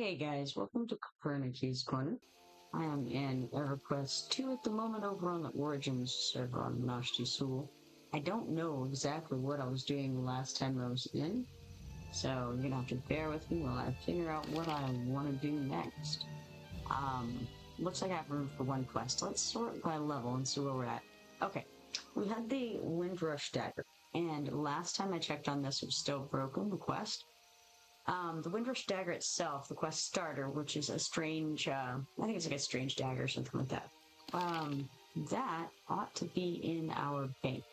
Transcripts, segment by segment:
Hey guys, welcome to Kipoerneke's Corner. I am in EverQuest 2 at the moment over on the Origins server on Anashti Sul. I don't know exactly what I was doing the last time I was in, so you're gonna have to bear with me while I figure out what I want to do next. Looks like I have room for one quest. Let's sort by level and see where we're at. Okay, we had the Windrush dagger, and last time I checked on this, it was still broken, the quest. The Windrush dagger itself, the quest starter, which is a strange, I think it's like a strange dagger or something like that. That ought to be in our bank.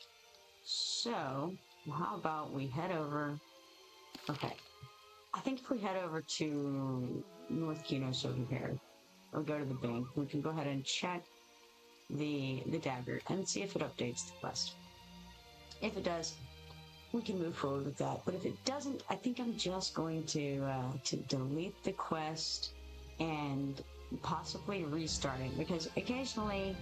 So, how about we head over, okay. I think if we head over to North Qeynos over here, or go to the bank, we can go ahead and check the dagger and see if it updates the quest. If it does, we can move forward with that. But if it doesn't, I think I'm just going to delete the quest and possibly restart it, because occasionally,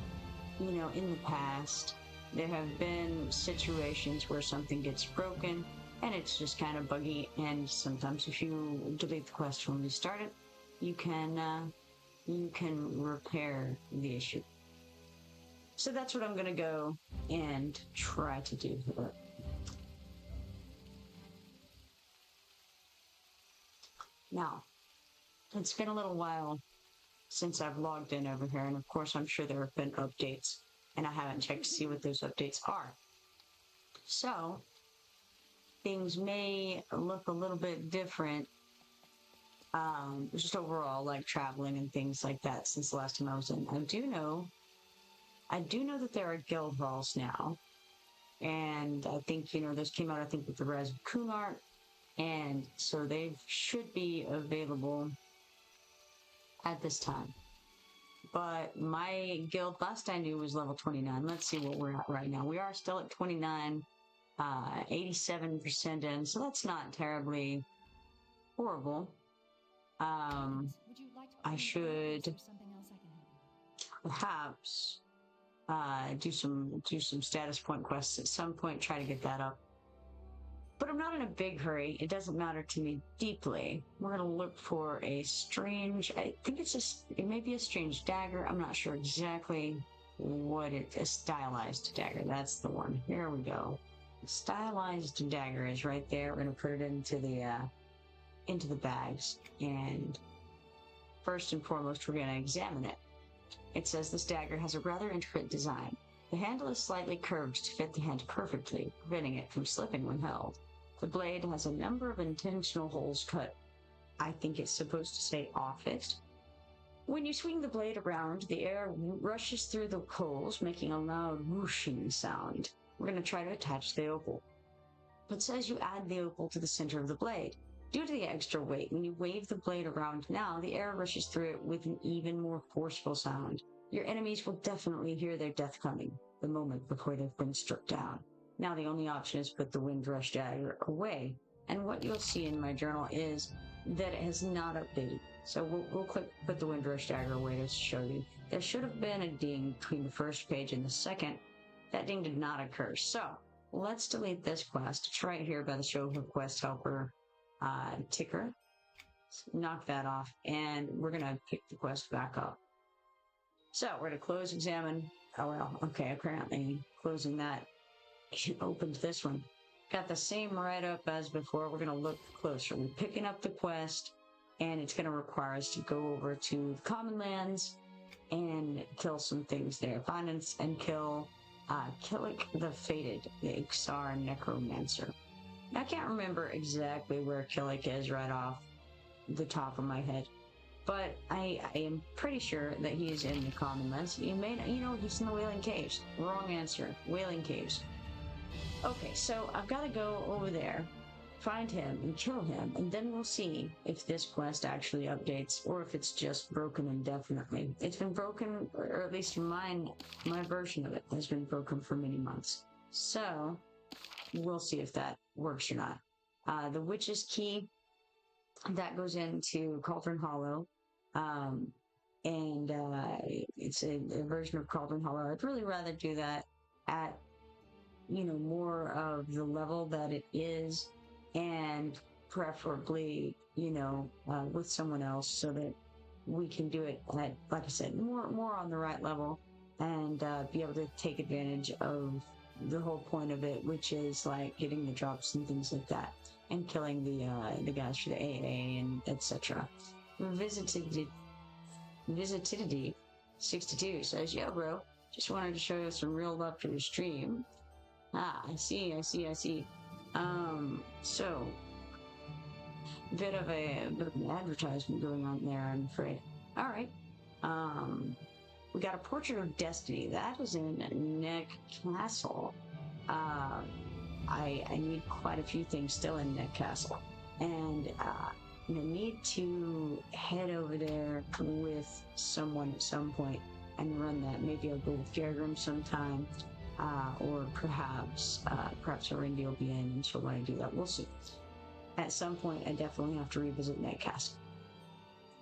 you know, in the past, there have been situations where something gets broken and it's just kind of buggy, and sometimes if you delete the quest and restart it, you can repair the issue. So that's what I'm going to go and try to do here. Now, it's been a little while since I've logged in over here, and of course I'm sure there have been updates, and I haven't checked to see what those updates are. So, things may look a little bit different, just overall, like traveling and things like that since the last time I was in. I do know that there are guild halls now, and I think, you know, those came out, I think, with the Rise of Korner. And so they should be available at this time. But my guild last I knew was level 29. Let's see what we're at right now. We are still at 29, 87% in, so that's not terribly horrible. I should perhaps do some status point quests at some point, try to get that up. But I'm not in a big hurry. It doesn't matter to me deeply. We're going to look for a strange, I think it may be a strange dagger. I'm not sure exactly what a stylized dagger. That's the one. Here we go. The stylized dagger is right there. We're going to put it into the bags. And first and foremost, we're going to examine it. It says this dagger has a rather intricate design. The handle is slightly curved to fit the hand perfectly, preventing it from slipping when held. The blade has a number of intentional holes cut. I think it's supposed to say off it. When you swing the blade around, the air rushes through the holes, making a loud whooshing sound. We're going to try to attach the opal. It says you add the opal to the center of the blade. Due to the extra weight, when you wave the blade around now, the air rushes through it with an even more forceful sound. Your enemies will definitely hear their death coming the moment before they've been struck down. Now the only option is put the Windrush dagger away, and what you'll see in my journal is that it has not updated. So we'll click put the Windrush dagger away to show you. There should have been a ding between the first page and the second. That ding did not occur. So let's delete this quest. It's right here by the show her quest helper ticker. Knock that off, and we're gonna pick the quest back up. So we're going to close examine. Oh well, okay, apparently closing that, it opened this one. Got the same write-up as before. We're going to look closer. We're picking up the quest, and it's going to require us to go over to the Commonlands and kill some things there. Find and kill Killick the Fated, the Ixar Necromancer. I can't remember exactly where Killick is right off the top of my head, but I am pretty sure that he is in the Commonlands. You know, he's in the Wailing Caves. Wrong answer. Wailing Caves. Okay, so I've got to go over there, find him, and kill him, and then we'll see if this quest actually updates, or if it's just broken indefinitely. It's been broken, or at least my version of it has been broken for many months. So, we'll see if that works or not. The Witch's Key, that goes into Cauldron Hollow, and it's a version of Cauldron Hollow. I'd really rather do that at, you know, more of the level that it is, and preferably, with someone else so that we can do it at, like I said, more on the right level and be able to take advantage of the whole point of it, which is like getting the drops and things like that, and killing the guys for the AA and etc. Visitidity 62 says, "Yo, bro, just wanted to show you some real love for your stream." Ah, I see. So bit of an advertisement going on there, I'm afraid. All right. We got a Portrait of Destiny. That is in Nektulos. I need quite a few things still in Nektulos, and need to head over there with someone at some point and run that. Maybe I'll go with Fairgroom sometime, or perhaps Orindy will be in and she'll want to do that. We'll see. At some point, I definitely have to revisit Nektulos.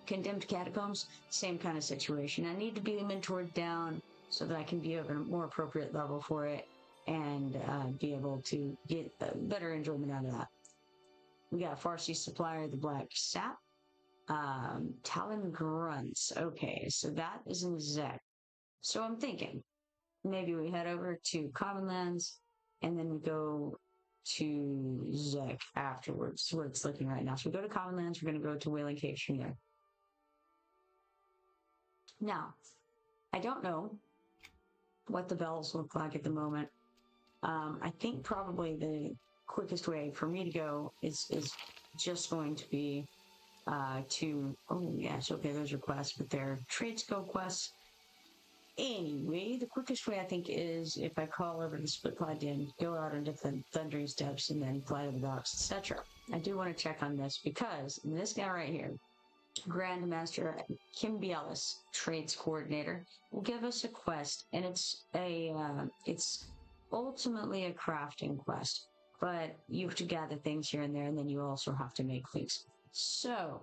Condemned Catacombs, same kind of situation. I need to be mentored down so that I can be of a more appropriate level for it and be able to get better enjoyment out of that. We got Farsi Supplier, the Black Sap. Talon Grunts. Okay, so that is in Zek. So I'm thinking maybe we head over to Commonlands and then we go to Zek afterwards. That's what it's looking right now. So we go to Commonlands, we're going to go to Whaling Caves from there. Now, I don't know what the bells look like at the moment. I think probably the quickest way for me to go is just going to be oh yes, okay, those are quests, but they're trade skill quests. Anyway, the quickest way I think is if I call over the split pod in, go out into the Thundering Steps, and then fly to the docks, etc. I do want to check on this because this guy right here, Grandmaster Kipoerneke, Trades Coordinator, will give us a quest, and it's ultimately a crafting quest, but you have to gather things here and there, and then you also have to make things. So,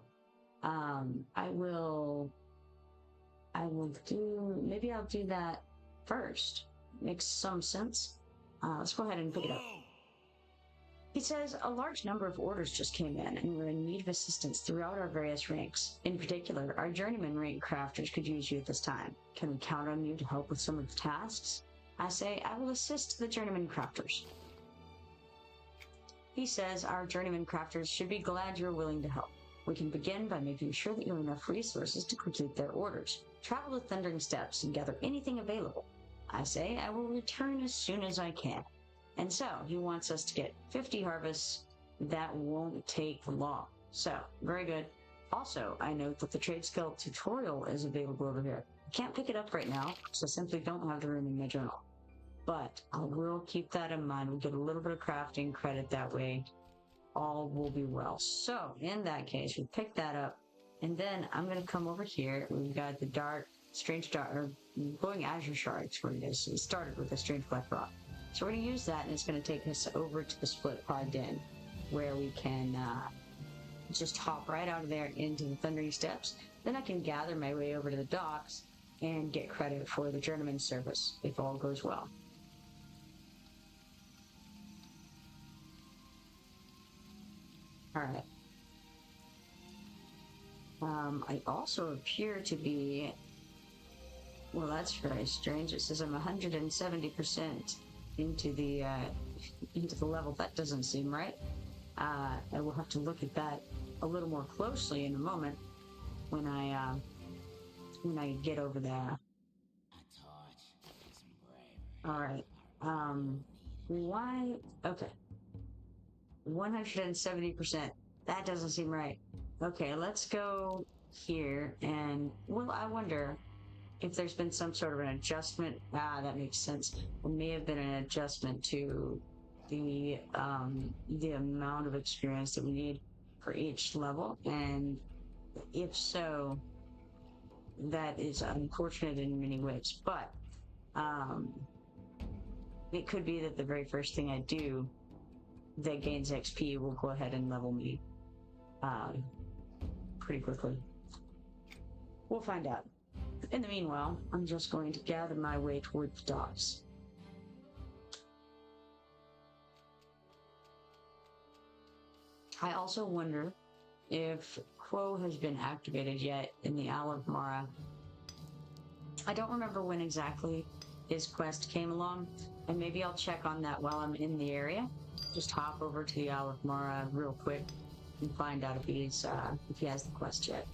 maybe I'll do that first. Makes some sense. Let's go ahead and pick it up. He says, a large number of orders just came in, and we're in need of assistance throughout our various ranks. In particular, our journeyman rank crafters could use you at this time. Can we count on you to help with some of the tasks? I say, I will assist the journeyman crafters. He says, our journeyman crafters should be glad you're willing to help. We can begin by making sure that you have enough resources to complete their orders. Travel to Thundering Steps and gather anything available. I say, I will return as soon as I can. And so, he wants us to get 50 harvests. That won't take long. So, very good. Also, I note that the trade skill tutorial is available over here. I can't pick it up right now, so I simply don't have the room in my journal. But I will keep that in mind. We'll get a little bit of crafting credit that way. All will be well. So, in that case, we pick that up. And then I'm going to come over here. We've got the strange dark, or glowing azure shards, where it is. It started with a strange black rock. So we're going to use that, and it's going to take us over to the split pod den, where we can just hop right out of there into the Thundering Steps. Then I can gather my way over to the docks and get credit for the journeyman service, if all goes well. Alright. I also appear to be... Well, that's very strange. It says I'm 170% into the level. That doesn't seem right. I will have to look at that a little more closely in a moment when I get over there. Alright. Why? Okay. 170%. That doesn't seem right. Okay, let's go here and, well, I wonder if there's been some sort of an adjustment. That makes sense. There may have been an adjustment to the amount of experience that we need for each level, and if so, that is unfortunate in many ways, but it could be that the very first thing I do that gains XP will go ahead and level me pretty quickly. We'll find out. In the meanwhile, I'm just going to gather my way toward the docks. I also wonder if Quo has been activated yet in the Isle of Mara. I don't remember when exactly his quest came along, and maybe I'll check on that while I'm in the area. Just hop over to the Isle of Mara real quick and find out if he has the quest yet.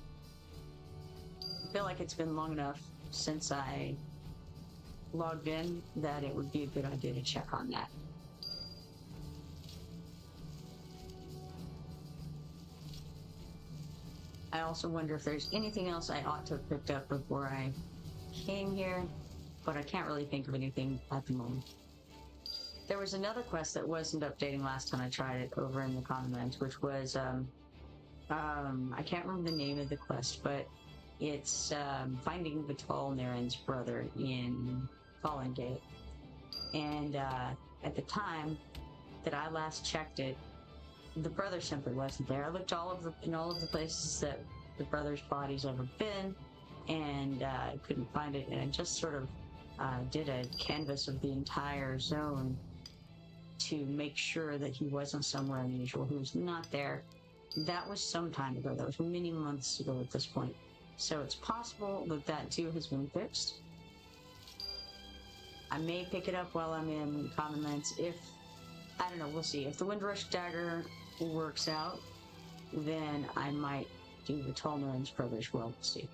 I feel like it's been long enough since I logged in that it would be a good idea to check on that. I also wonder if there's anything else I ought to have picked up before I came here, but I can't really think of anything at the moment. There was another quest that wasn't updating last time I tried it over in the Commonlands, which was, I can't remember the name of the quest, but it's finding Vital Naren's brother in Fallen Gate. And at the time that I last checked it, the brother simply wasn't there. I looked in all of the places that the brother's body's ever been, and couldn't find it. And I just sort of did a canvas of the entire zone to make sure that he wasn't somewhere unusual. He was not there. That was some time ago. That was many months ago at this point. So it's possible that that too has been fixed. I may pick it up while I'm in Commonlands if, I don't know, we'll see. If the Windrush Dagger works out, then I might do the Tolnaren's brother as well. We'll see.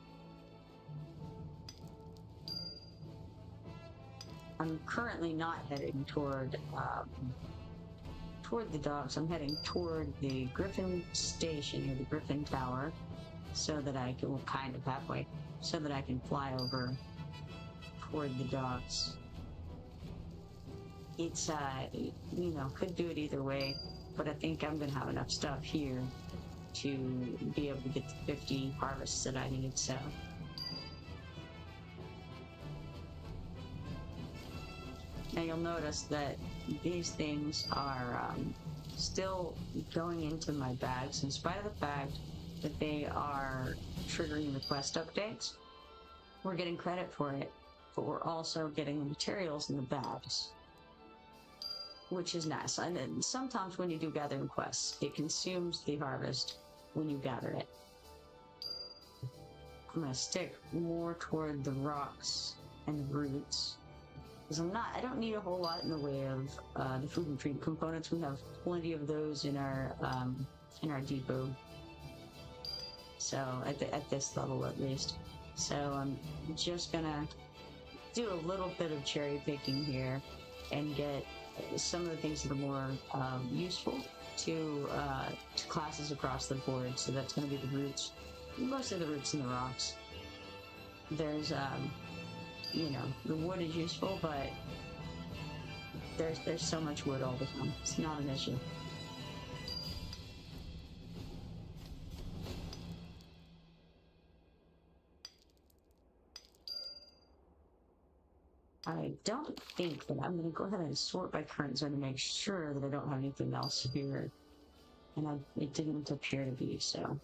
I'm currently not heading toward the docks. I'm heading toward the Griffin Station, or the Griffin Tower, so that I can, well, kind of halfway, so that I can fly over toward the docks. It's, you know, could do it either way, but I think I'm going to have enough stuff here to be able to get the 50 harvests that I need, so. Now you'll notice that these things are still going into my bags, in spite of the fact that they are triggering the quest updates. We're getting credit for it, but we're also getting the materials in the bags, which is nice. And then sometimes when you do gathering quests, it consumes the harvest when you gather it. I'm going to stick more toward the rocks and the roots, because I don't need a whole lot in the way of the food and drink components. We have plenty of those in our depot. So at this level at least. So I'm just gonna do a little bit of cherry picking here and get some of the things that are more useful to classes across the board. So that's going to be the roots, mostly the roots and the rocks. There's you know, the wood is useful, but there's so much wood all the time. It's not an issue. I don't think that I'm going to go ahead and sort by current zone to make sure that I don't have anything else here. And it didn't appear to be, so.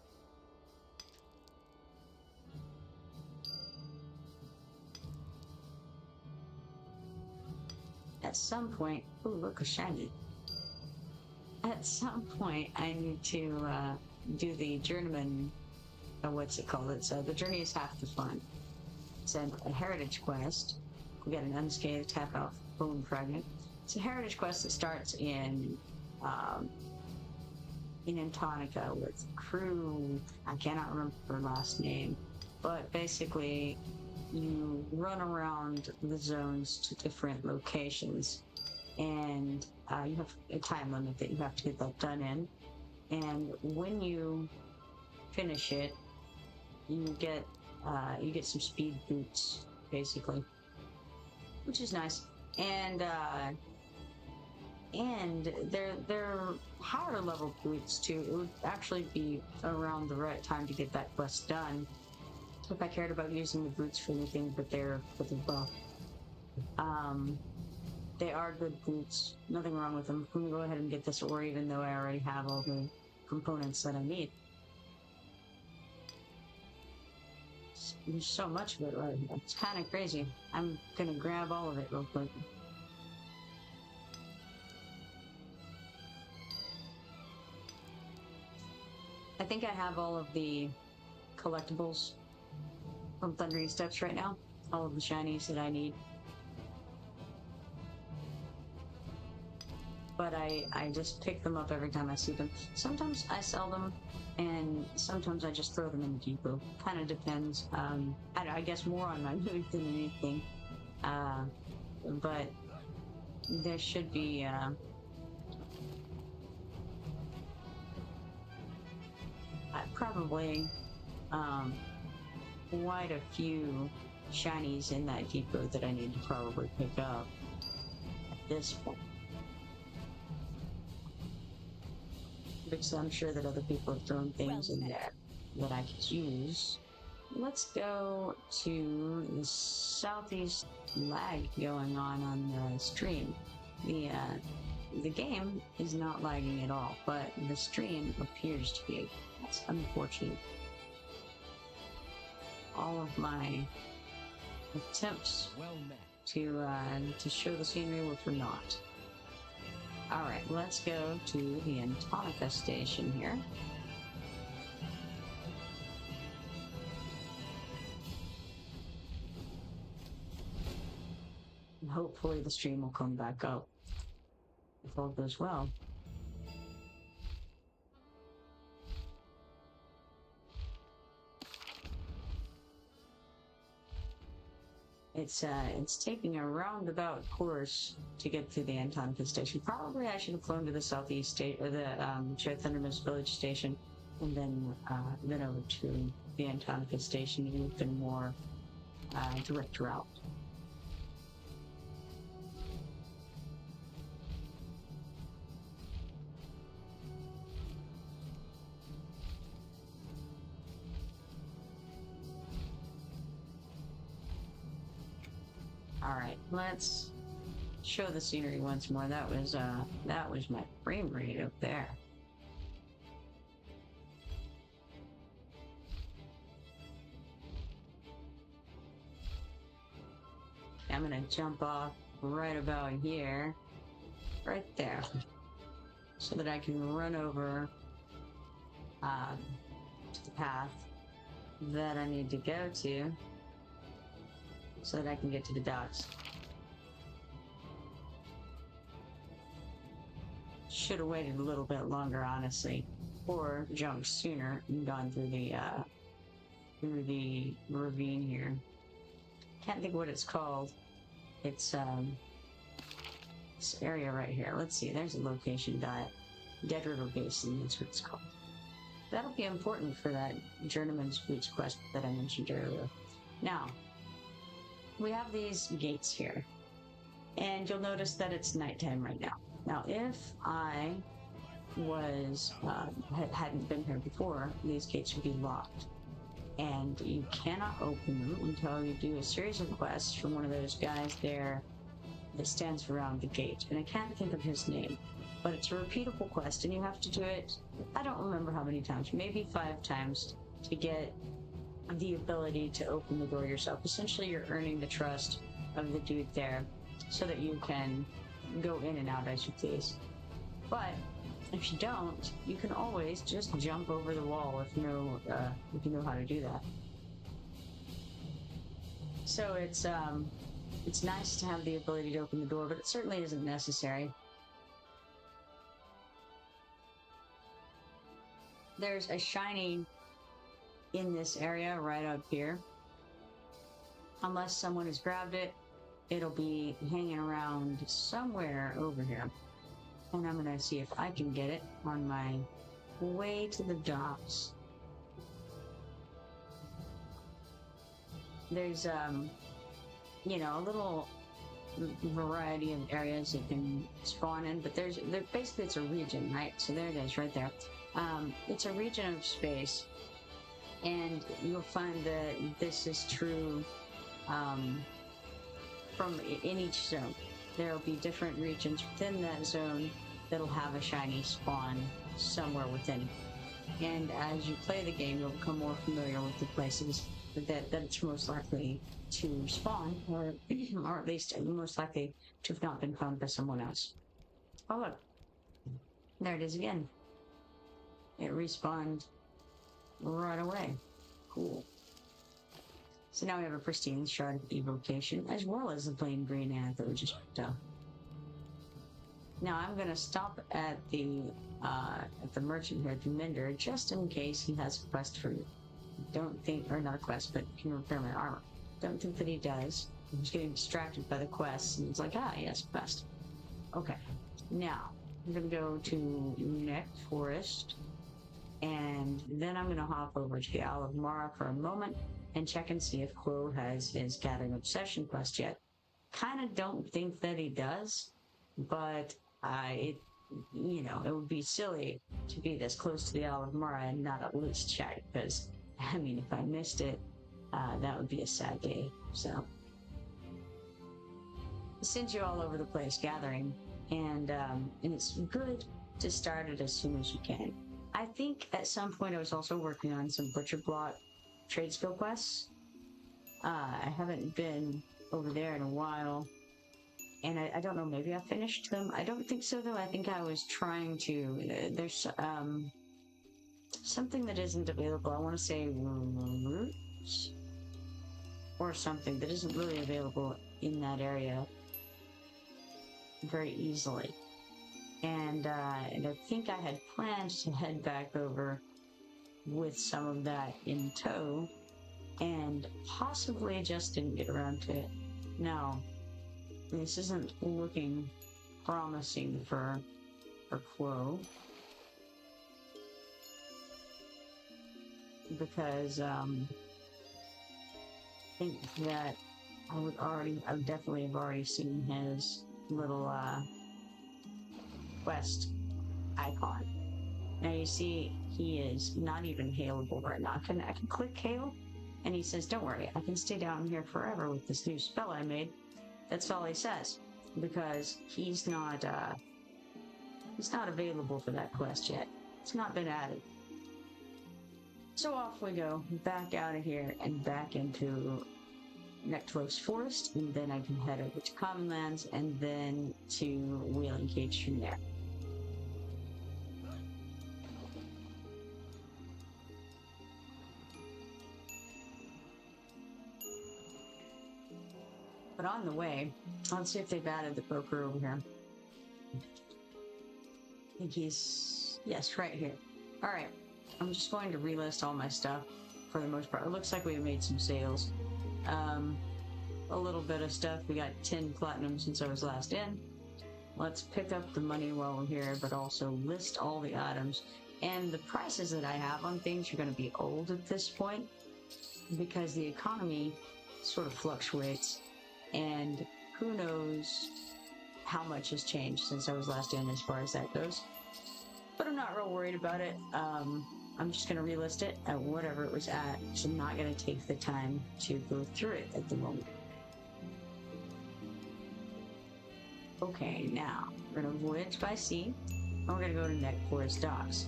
At some point, oh look, a shiny. At some point, I need to do the journeyman, what's it called? It's the journey is half the fun. It's a heritage quest. We get an unscathed half-elf bone fragment. It's a heritage quest that starts in Antonica with crew. I cannot remember her last name, but basically, you run around the zones to different locations, and you have a time limit that you have to get that done in. And when you finish it, you get some speed boots, basically, which is nice. And they're higher level boots too. It would actually be around the right time to get that quest done if I cared about using the boots for anything but their buff. They are good boots, nothing wrong with them. I'm gonna go ahead and get this ore even though I already have all the components that I need. There's so much of it right here. It's kind of crazy. I'm gonna grab all of it real quick. I think I have all of the collectibles from Thundering Steps right now. All of the shinies that I need. But I just pick them up every time I see them. Sometimes I sell them, and sometimes I just throw them in the depot. Kind of depends. I guess more on my mood than anything. But there should be probably quite a few shinies in that depot that I need to probably pick up at this point. Because I'm sure that other people have thrown things in there that I could use. Let's go to the southeast lag going on the stream. The game is not lagging at all, but the stream appears to be. That's unfortunate. All of my attempts to show the scenery were for naught. Alright, let's go to the Antonica station here. And hopefully the stream will come back up if all goes well. It's taking a roundabout course to get to the Antonica station. Probably I should have flown to the southeast state or the Shared Thundermist Village station, and then over to the Antonica station. It would have been more direct route. Alright, let's show the scenery once more. That was my frame rate up there. I'm gonna jump off right about here. Right there. So that I can run over to the path that I need to go to, so that I can get to the docks. Should have waited a little bit longer, honestly, or jumped sooner and gone through the ravine here. Can't think what it's called. It's this area right here. Let's see. There's a location dot. Dead River Basin. That's what it's called. That'll be important for that Journeyman's Boots quest that I mentioned earlier. Now, we have these gates here, and you'll notice that it's nighttime right now. Now, if I was hadn't been here before, these gates would be locked, and you cannot open them until you do a series of quests from one of those guys there that stands around the gate. And I can't think of his name, but it's a repeatable quest, and you have to do it, I don't remember how many times, maybe 5 times to get the ability to open the door yourself. Essentially, you're earning the trust of the dude there so that you can go in and out as you please. But if you don't, you can always just jump over the wall if you know how to do that. So it's nice to have the ability to open the door, but it certainly isn't necessary. There's a shiny in this area right up here. Unless someone has grabbed it, it'll be hanging around somewhere over here. And I'm gonna see if I can get it on my way to the docks. There's a little variety of areas you can spawn in, but basically it's a region, right? So there it is right there. It's a region of space, and you'll find that this is true from in each zone. There'll be different regions within that zone that'll have a shiny spawn somewhere within. And as you play the game, you'll become more familiar with the places that it's most likely to spawn, or at least most likely to have not been found by someone else. Oh look, there it is again. It respawned right away. Cool. So now we have a pristine shard of evocation, as well as the plain green ant that we just picked up. Now I'm gonna stop at the merchant here, the Mender, just in case he has a quest for me. Don't think, or not a quest, but can repair my armor. Don't think that he does. I'm just getting distracted by the quests, and it's like, ah, yes, quest. Okay, now I'm gonna go to Nektulos Forest, and then I'm gonna hop over to the Isle of Mara for a moment and check and see if Quo has his Gathering Obsession quest yet. Kind of don't think that he does, but it would be silly to be this close to the Isle of Mara and not at least check, because, I mean, if I missed it, that would be a sad day. So, since you're all over the place gathering, and it's good to start it as soon as you can. I think at some point I was also working on some butcher block trade skill quests. I haven't been over there in a while, and I don't know, maybe I finished them. I don't think so, though. I think I was trying to, there's something that isn't available. I want to say roots or something that isn't really available in that area very easily. And I think I had planned to head back over with some of that in tow, and possibly just didn't get around to it. Now, this isn't looking promising for Quo, because I think that I would definitely have already seen his little quest icon. Now you see he is not even hailable right now. I can click hail, and he says, don't worry, I can stay down here forever with this new spell I made. That's all he says, because he's not available for that quest yet. It's not been added. So off we go, back out of here and back into Nektulos Forest, and then I can head over to Commonlands and then to Whaling Cage from there. But on the way, let's see if they've added the broker over here. I think he's, yes, right here. Alright, I'm just going to relist all my stuff for the most part. It looks like we made some sales. A little bit of stuff. We got 10 platinum since I was last in. Let's pick up the money while we're here, but also list all the items. And the prices that I have on things are going to be old at this point, because the economy sort of fluctuates, and who knows how much has changed since I was last in as far as that goes. But I'm not real worried about it. I'm just going to relist it at whatever it was at, so I'm not going to take the time to go through it at the moment. Okay, now we're going to voyage by sea, and we're going to go to Nektulos Forest docks.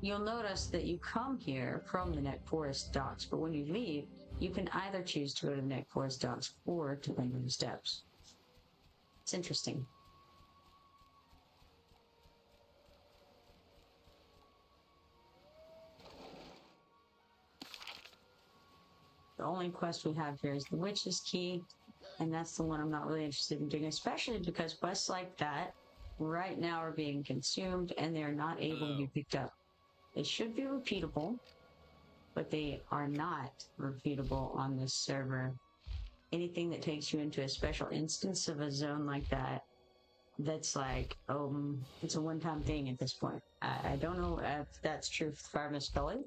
You'll notice that you come here from the Nektulos Forest docks, but when you leave, you can either choose to go to the Nektulos Forest docks or to Penguin Steps. It's interesting. The only quest we have here is the Witch's Key, and that's the one I'm not really interested in doing, especially because quests like that right now are being consumed and they're not able to be picked up. They should be repeatable, but they are not repeatable on this server. Anything that takes you into a special instance of a zone like that, that's like, it's a one-time thing at this point. I don't know if that's true for Fireman's Gully,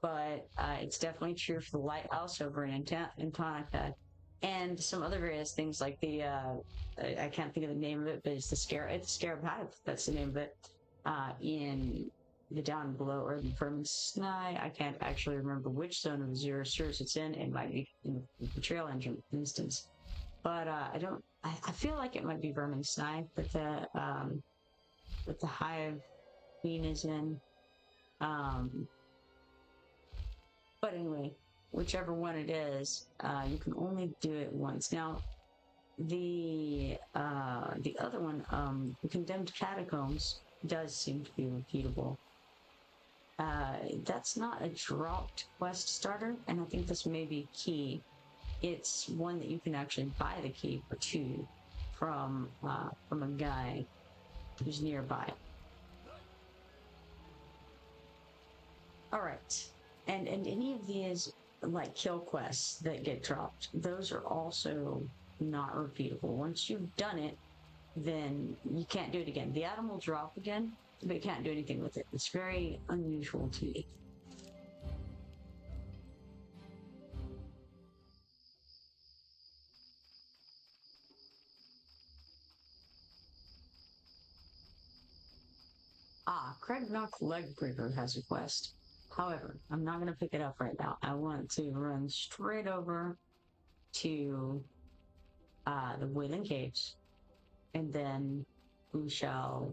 but it's definitely true for the Lighthouse over in Antonica, and some other various things like the, I can't think of the name of it, but it's the Scarab Hive, that's the name of it, in the down below, or the Vermin Snai. I can't actually remember which zone of the Zero Sewers it's in. It might be in the Trail Engine instance. But I feel like it might be Vermin Snai that the Hive Queen is in. But anyway, whichever one it is, you can only do it once. Now, the other one, the Condemned Catacombs, does seem to be repeatable. That's not a dropped quest starter, and I think this may be key. It's one that you can actually buy the key for 2 from a guy who's nearby. All right, and any of these like kill quests that get dropped, those are also not repeatable. Once you've done it, then you can't do it again. The item will drop again, but you can't do anything with it. It's very unusual to me. Ah, Craig Knock Legbreaker has a quest. However, I'm not going to pick it up right now. I want to run straight over to the Wailing Caves, and then we shall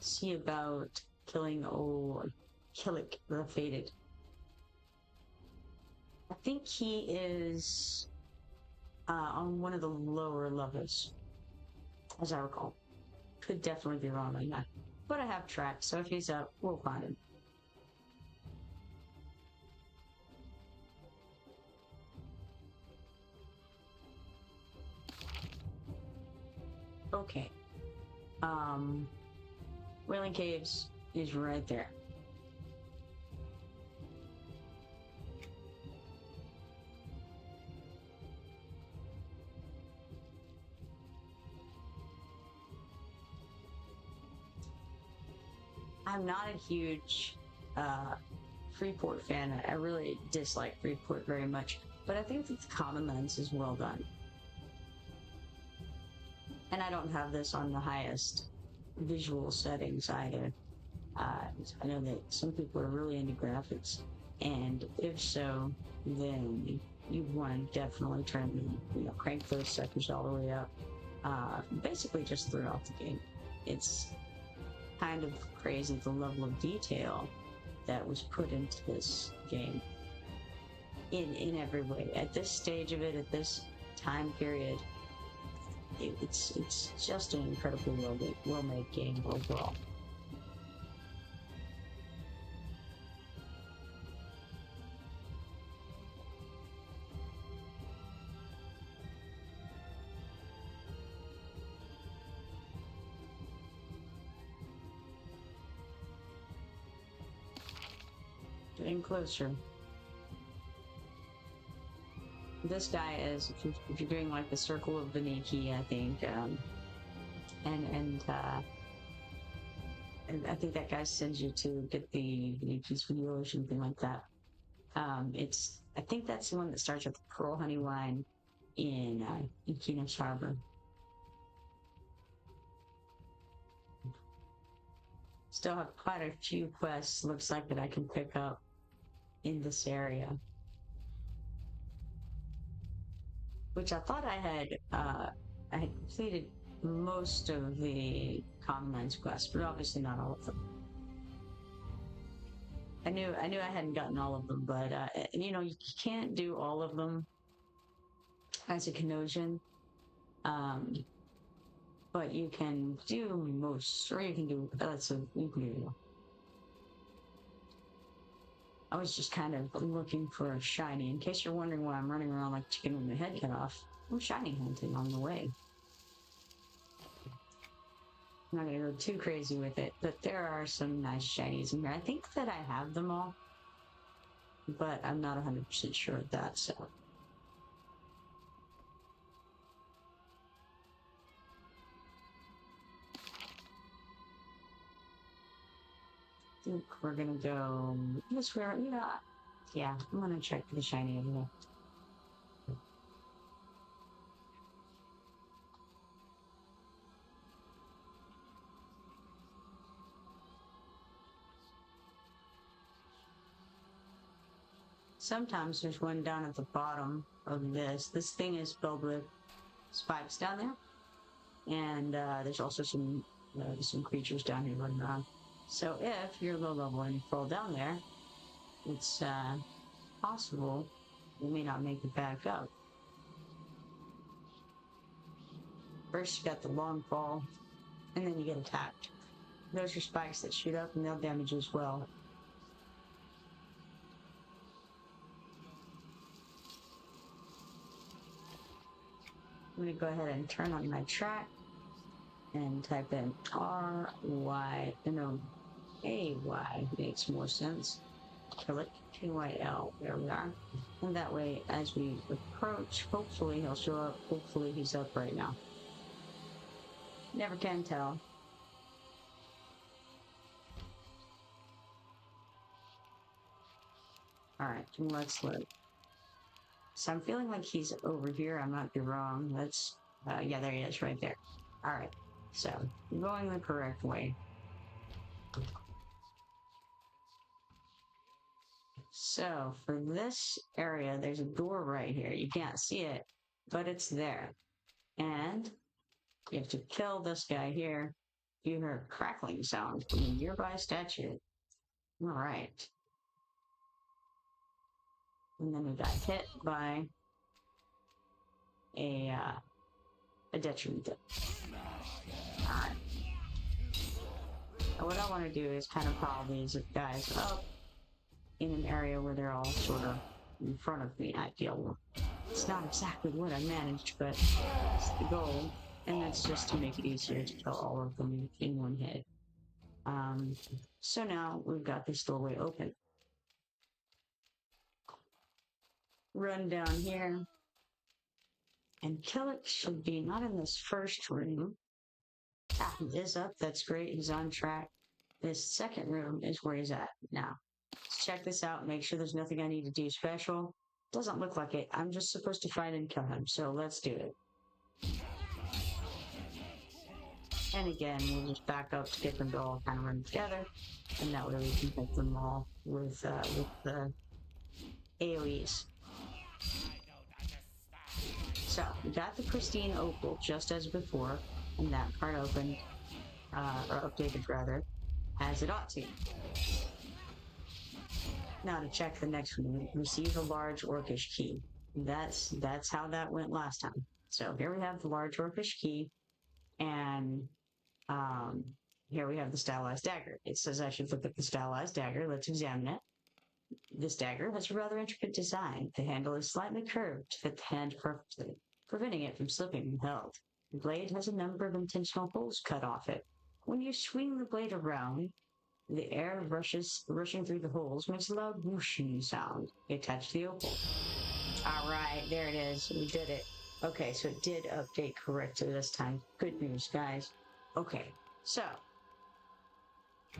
see about killing old Killick the Fated. I think he is on one of the lower levels, as I recall. Could definitely be wrong on that. But I have tracked, so if he's up, we'll find him. Okay. Wailing Caves is right there. I'm not a huge Freeport fan. I really dislike Freeport very much, but I think that the Commonlands is well done. And I don't have this on the highest visual settings either. I know that some people are really into graphics, and if so, then you want to definitely crank those suckers all the way up. Basically just throughout the game. It's kind of crazy the level of detail that was put into this game in every way. At this stage of it, at this time period, it's just an incredibly well-made game overall. Getting closer. This guy is, if you're doing like the Circle of Beniki, I think, and I think that guy sends you to get the Beniki's video or something like that. I think that's the one that starts with the Pearl Honey Wine in Qeynos Harbor. Still have quite a few quests, looks like, that I can pick up in this area. Which I thought I had completed most of the Commonlands quests, but obviously not all of them. I knew I hadn't gotten all of them, but you know, you can't do all of them as a Qeynosian. But you can do most, or you can do, you can do. I was just kind of looking for a shiny. In case you're wondering why I'm running around like a chicken with my head cut off, I'm shiny hunting on the way. I'm not gonna go too crazy with it, but there are some nice shinies in here. I think that I have them all, but I'm not 100% sure of that, so. I think we're gonna go this way, yeah, I'm gonna check for the shiny over there. Sometimes there's one down at the bottom of this. This thing is filled with spikes down there, and there's also some creatures down here running around. So if you're low level and you fall down there, it's possible you may not make it back up. First you got the long fall, and then you get attacked. Those are spikes that shoot up and they'll damage you as well. I'm going to go ahead and turn on my track and type in R-Y, no, A-Y makes more sense. Click K-Y-L, there we are. And that way, as we approach, hopefully he'll show up, hopefully he's up right now. Never can tell. Alright, let's look. So I'm feeling like he's over here, I might be wrong. Let's, yeah, there he is, right there. Alright, so, going the correct way. So, for this area, there's a door right here. You can't see it, but it's there. And you have to kill this guy here. You hear a crackling sound from a nearby statue. Alright. And then we got hit by a detriment. Alright. What I want to do is kind of follow these guys up in an area where they're all sort of in front of me, I feel. It's not exactly what I managed, but it's the goal. And that's just to make it easier to kill all of them in one hit. So now we've got this doorway open. Run down here. And Killick should be not in this first room. Ah, he is up. That's great. He's on track. This second room is where he's at now. Let's check this out. Make sure there's nothing I need to do special. Doesn't look like it. I'm just supposed to find and kill him. So let's do it. And again, we'll just back up to get them to all kind of run together. And that way we can hit them all with the AoEs. So, we got the pristine opal just as before, and that part opened, or updated rather, as it ought to. Now to check the next one, receive a large orcish key. That's how that went last time. So here we have the large orcish key, and here we have the stylized dagger. It says I should look at the stylized dagger. Let's examine it. This dagger has a rather intricate design. The handle is slightly curved to fit the hand perfectly, preventing it from slipping when held. The blade has a number of intentional holes cut off it. When you swing the blade around, the air rushing through the holes makes a loud whooshing sound. Attach the opal. Alright, there it is. We did it. Okay, so it did update correctly this time. Good news, guys. Okay, so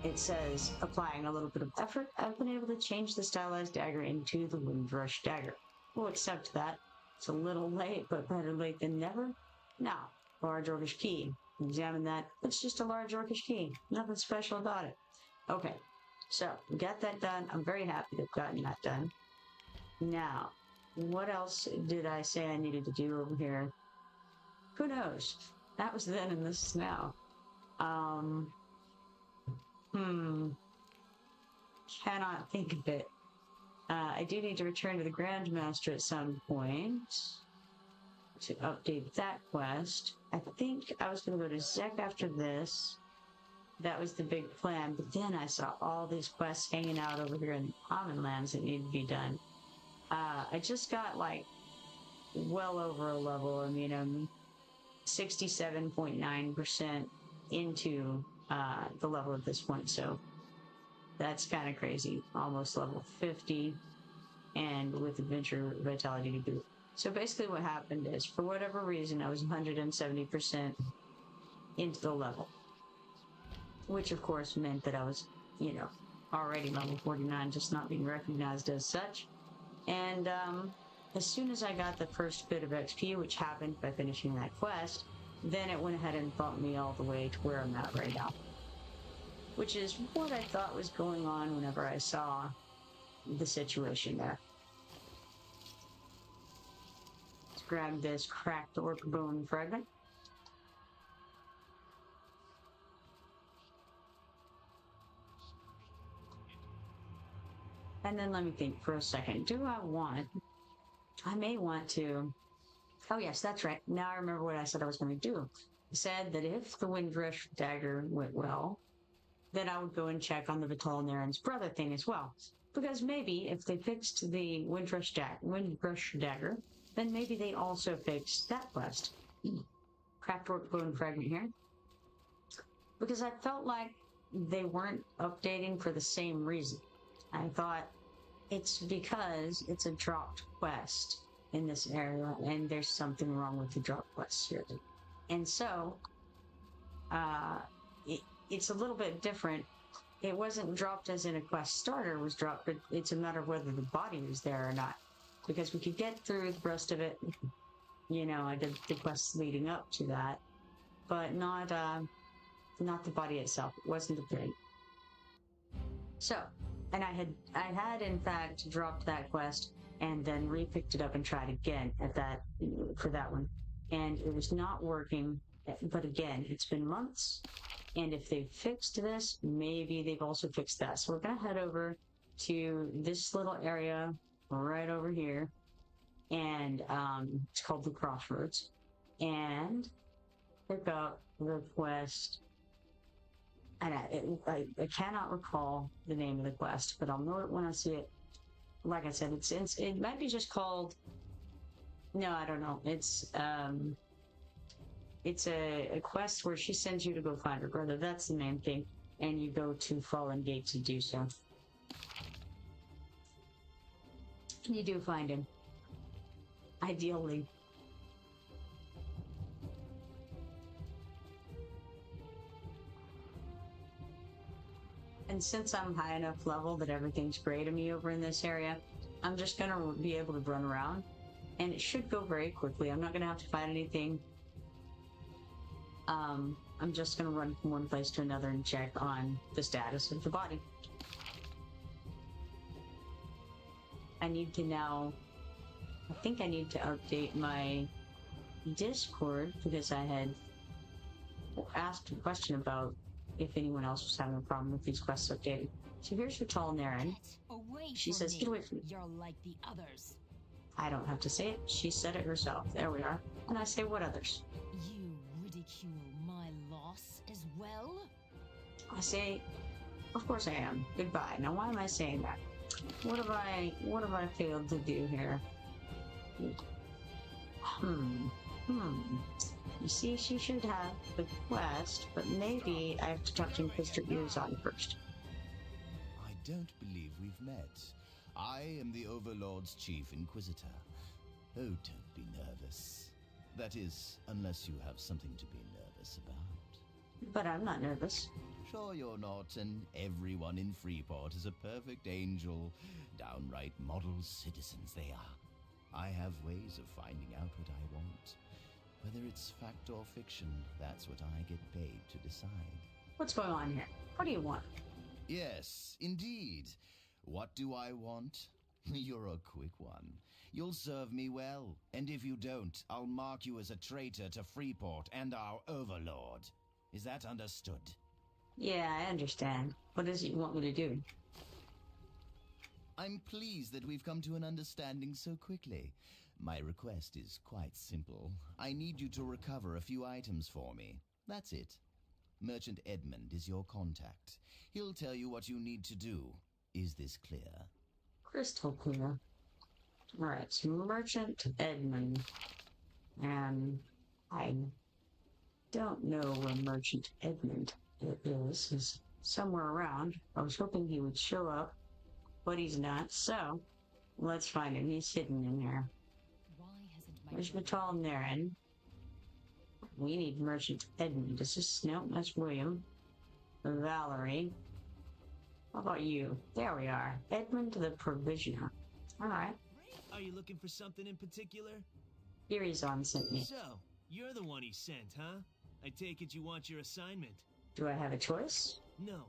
it says, applying a little bit of effort, I've been able to change the stylized dagger into the Windrush dagger. We'll accept that. It's a little late, but better late than never. Now, large orcish key. Examine that. It's just a large orcish key. Nothing special about it. Okay, so we got that done. I'm very happy to have gotten that done. Now, what else did I say I needed to do over here? Who knows? That was then and this is now. Cannot think of it. I do need to return to the Grandmaster at some point to update that quest. I think I was going to go to Zek after this. That was the big plan, but then I saw all these quests hanging out over here in the Commonlands that need to be done. I just got like well over a level. I mean, I'm 67.9% into the level at this point, so that's kind of crazy. Almost level 50, and with adventure vitality to boot. So basically what happened is, for whatever reason, I was 170% into the level, which of course meant that I was, you know, already level 49, just not being recognized as such. And as soon as I got the first bit of XP, which happened by finishing that quest, then it went ahead and bumped me all the way to where I'm at right now. Which is what I thought was going on whenever I saw the situation there. Let's grab this cracked orc bone fragment. And then let me think for a second. I may want to... Oh yes, that's right. Now I remember what I said I was going to do. I said that if the Windrush dagger went well, then I would go and check on the Vitalnaran's brother thing as well. Because maybe if they fixed the Windrush dagger, then maybe they also fixed that quest. craftwork bone fragment here. Because I felt like they weren't updating for the same reason. I thought it's because it's a dropped quest in this area and there's something wrong with the drop quest here. And so, it's a little bit different. It wasn't dropped as in a quest starter was dropped, but it's a matter of whether the body was there or not. Because we could get through the rest of it, you know, I did the quests leading up to that, but not the body itself. It wasn't a thing. So, and I had in fact dropped that quest and then re-picked it up and tried again for that one. And it was not working, but again, it's been months. And if they've fixed this, maybe they've also fixed that. So we're gonna head over to this little area right over here. And it's called the Crossroads. And pick up the quest. And I cannot recall the name of the quest, but I'll know it when I see it. Like I said, it might be just called. No, I don't know. It's a quest where she sends you to go find her brother. That's the main thing, and you go to Fallen Gate to do so. You do find him, ideally. And since I'm high enough level that everything's gray to me over in this area, I'm just gonna be able to run around. And it should go very quickly. I'm not gonna have to fight anything. I'm just gonna run from one place to another and check on the status of the body. I think I need to update my Discord because I had asked a question about if anyone else was having a problem with these quests updating. So here's your tall Naren. She says, get away from me. You're like the others. I don't have to say it. She said it herself. There we are. And I say, what others? You ridicule my loss as well? I say, of course I am. Goodbye. Now why am I saying that? What have I failed to do here? You see, she should have the quest, but maybe I have to talk to Inquisitor Earzon first. I don't believe we've met. I am the Overlord's Chief Inquisitor. Oh, don't be nervous. That is, unless you have something to be nervous about. But I'm not nervous. Sure you're not, and everyone in Freeport is a perfect angel. Downright model citizens they are. I have ways of finding out what I want. Whether it's fact or fiction, that's what I get paid to decide. What's going on here? What do you want? Yes, indeed. What do I want? You're a quick one. You'll serve me well, and if you don't, I'll mark you as a traitor to Freeport and our Overlord. Is that understood? Yeah, I understand. What is it you want me to do? I'm pleased that we've come to an understanding so quickly. My request is quite simple. I need you to recover a few items for me. That's it. Merchant Edmund is your contact. He'll tell you what you need to do. Is this clear? Crystal clear. Alright, so Merchant Edmund. And I don't know where Merchant Edmund is. He's somewhere around. I was hoping he would show up, but he's not. So, let's find him. He's hidden in there. Where's Vital Naren? We need Merchant Edmund. Is this? No, that's William. Valerie. How about you? There we are. Edmund the Provisioner. Alright. Are you looking for something in particular? Earzon sent me. So, you're the one he sent, huh? I take it you want your assignment. Do I have a choice? No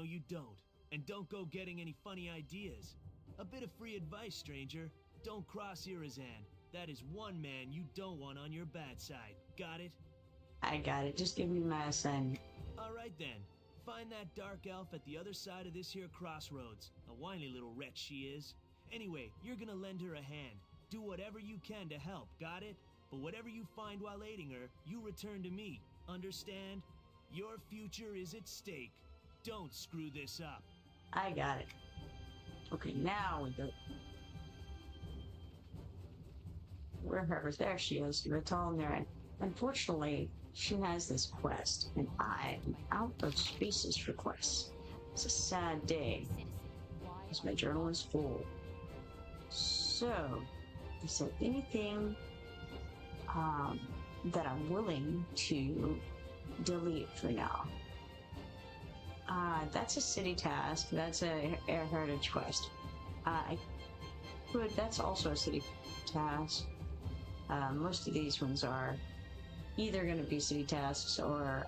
you don't. And don't go getting any funny ideas. A bit of free advice, stranger. Don't cross Earzon. That is one man you don't want on your bad side. Got it? I got it. Just give me my assignment. Alright then. Find that dark elf at the other side of this here crossroads. A whiny little wretch she is. Anyway, you're gonna lend her a hand. Do whatever you can to help, got it? But whatever you find while aiding her, you return to me. Understand? Your future is at stake. Don't screw this up. I got it. Okay, now we go. Wherever, there she is. Vital Naren. Unfortunately, she has this quest, and I am out of spaces for quests. It's a sad day, because my journal is full. So, is there anything that I'm willing to delete for now? That's a city task. That's a heritage quest. That's also a city task. Most of these ones are either going to be city tasks or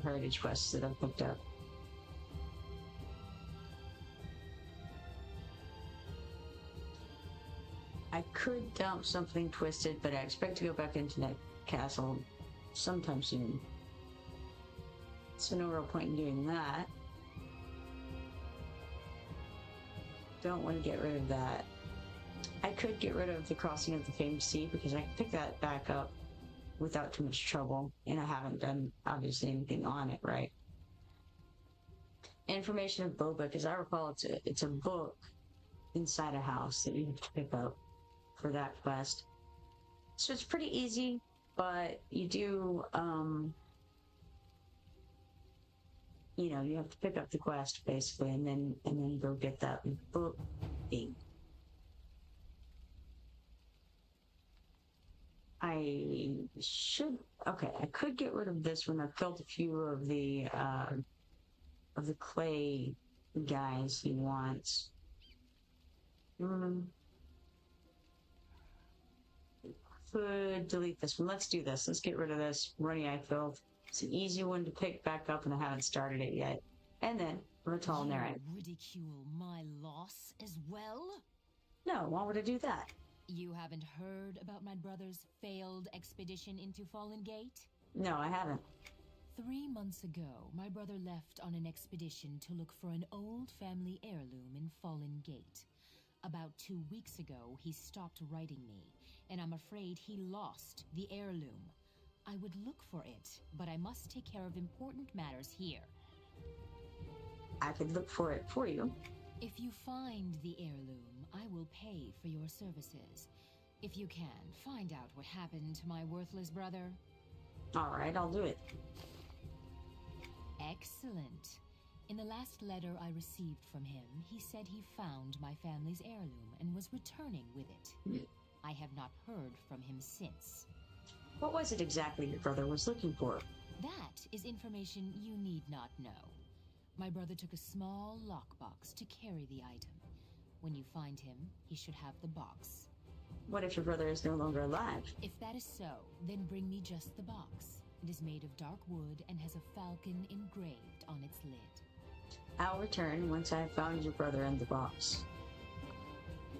heritage quests that I've picked up. I could dump something twisted, but I expect to go back into that castle sometime soon. So no real point in doing that. Don't want to get rid of that. I could get rid of the crossing of the famed sea because I can pick that back up without too much trouble, and I haven't done obviously anything on it, right? Information of Boba, as I recall, it's a book inside a house that you have to pick up for that quest. So it's pretty easy, but you do, you have to pick up the quest basically, and then go get that book thing. I could get rid of this one. I've killed a few of the clay guys he wants. Could delete this one. Let's do this. Let's get rid of this runny eye filth. It's an easy one to pick back up, and I haven't started it yet. And then Ratal Naren. Ridicule my loss as well? No, why would I do that? You haven't heard about my brother's failed expedition into Fallen Gate? No, I haven't. 3 months ago, my brother left on an expedition to look for an old family heirloom in Fallen Gate. About 2 weeks ago, he stopped writing me, and I'm afraid he lost the heirloom. I would look for it, but I must take care of important matters here. I could look for it for you. If you find the heirloom, I will pay for your services. If you can, find out what happened to my worthless brother. All right, I'll do it. Excellent. In the last letter I received from him, he said he found my family's heirloom and was returning with it. I have not heard from him since. What was it exactly your brother was looking for? That is information you need not know. My brother took a small lockbox to carry the item. When you find him, he should have the box. What if your brother is no longer alive? If that is so, then bring me just the box. It is made of dark wood and has a falcon engraved on its lid. I'll return once I have found your brother and the box.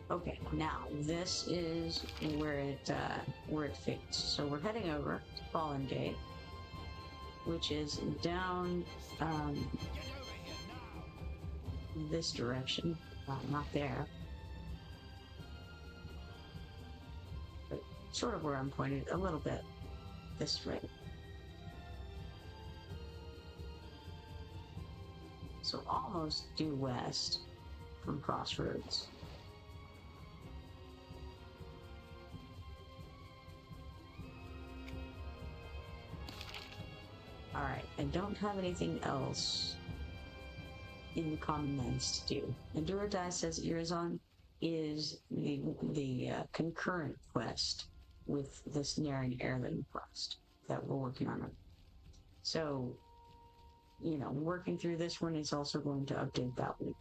Okay, now this is where it fits. So we're heading over to Fallen Gate, which is down this direction. Not there, but sort of where I'm pointed, a little bit this way. So almost due west from Crossroads. Alright, I don't have anything else in the Commonlands to do. Endura says Irazon is the concurrent quest with this Naren heirloom quest that we're working on. So, working through this one is also going to update that one.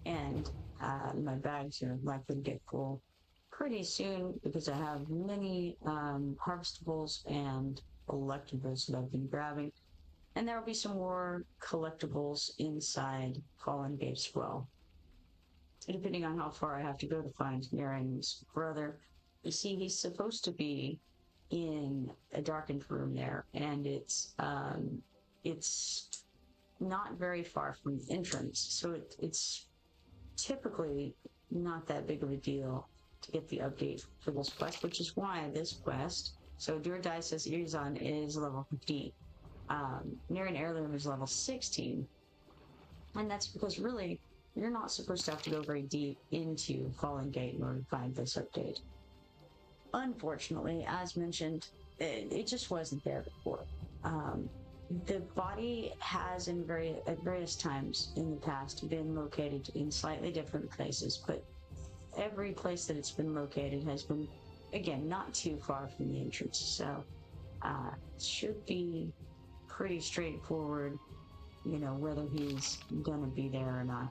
And my bags are likely to get full pretty soon because I have many harvestables and collectibles that I've been grabbing. And there will be some more collectibles inside Fallen Gate as well. Depending on how far I have to go to find Naren's brother. You see, he's supposed to be in a darkened room there, and it's not very far from the entrance, so it's typically not that big of a deal to get the update for this quest, which is why this quest, so Duradai says Irizon is level 15. Naren Heirloom is level 16. And that's because really, you're not supposed to have to go very deep into Fallen Gate in order to find this update. Unfortunately, as mentioned, it just wasn't there before. The body has at various times in the past been located in slightly different places, but every place that it's been located has been, again, not too far from the entrance. So it should be pretty straightforward, you know, whether he's gonna be there or not.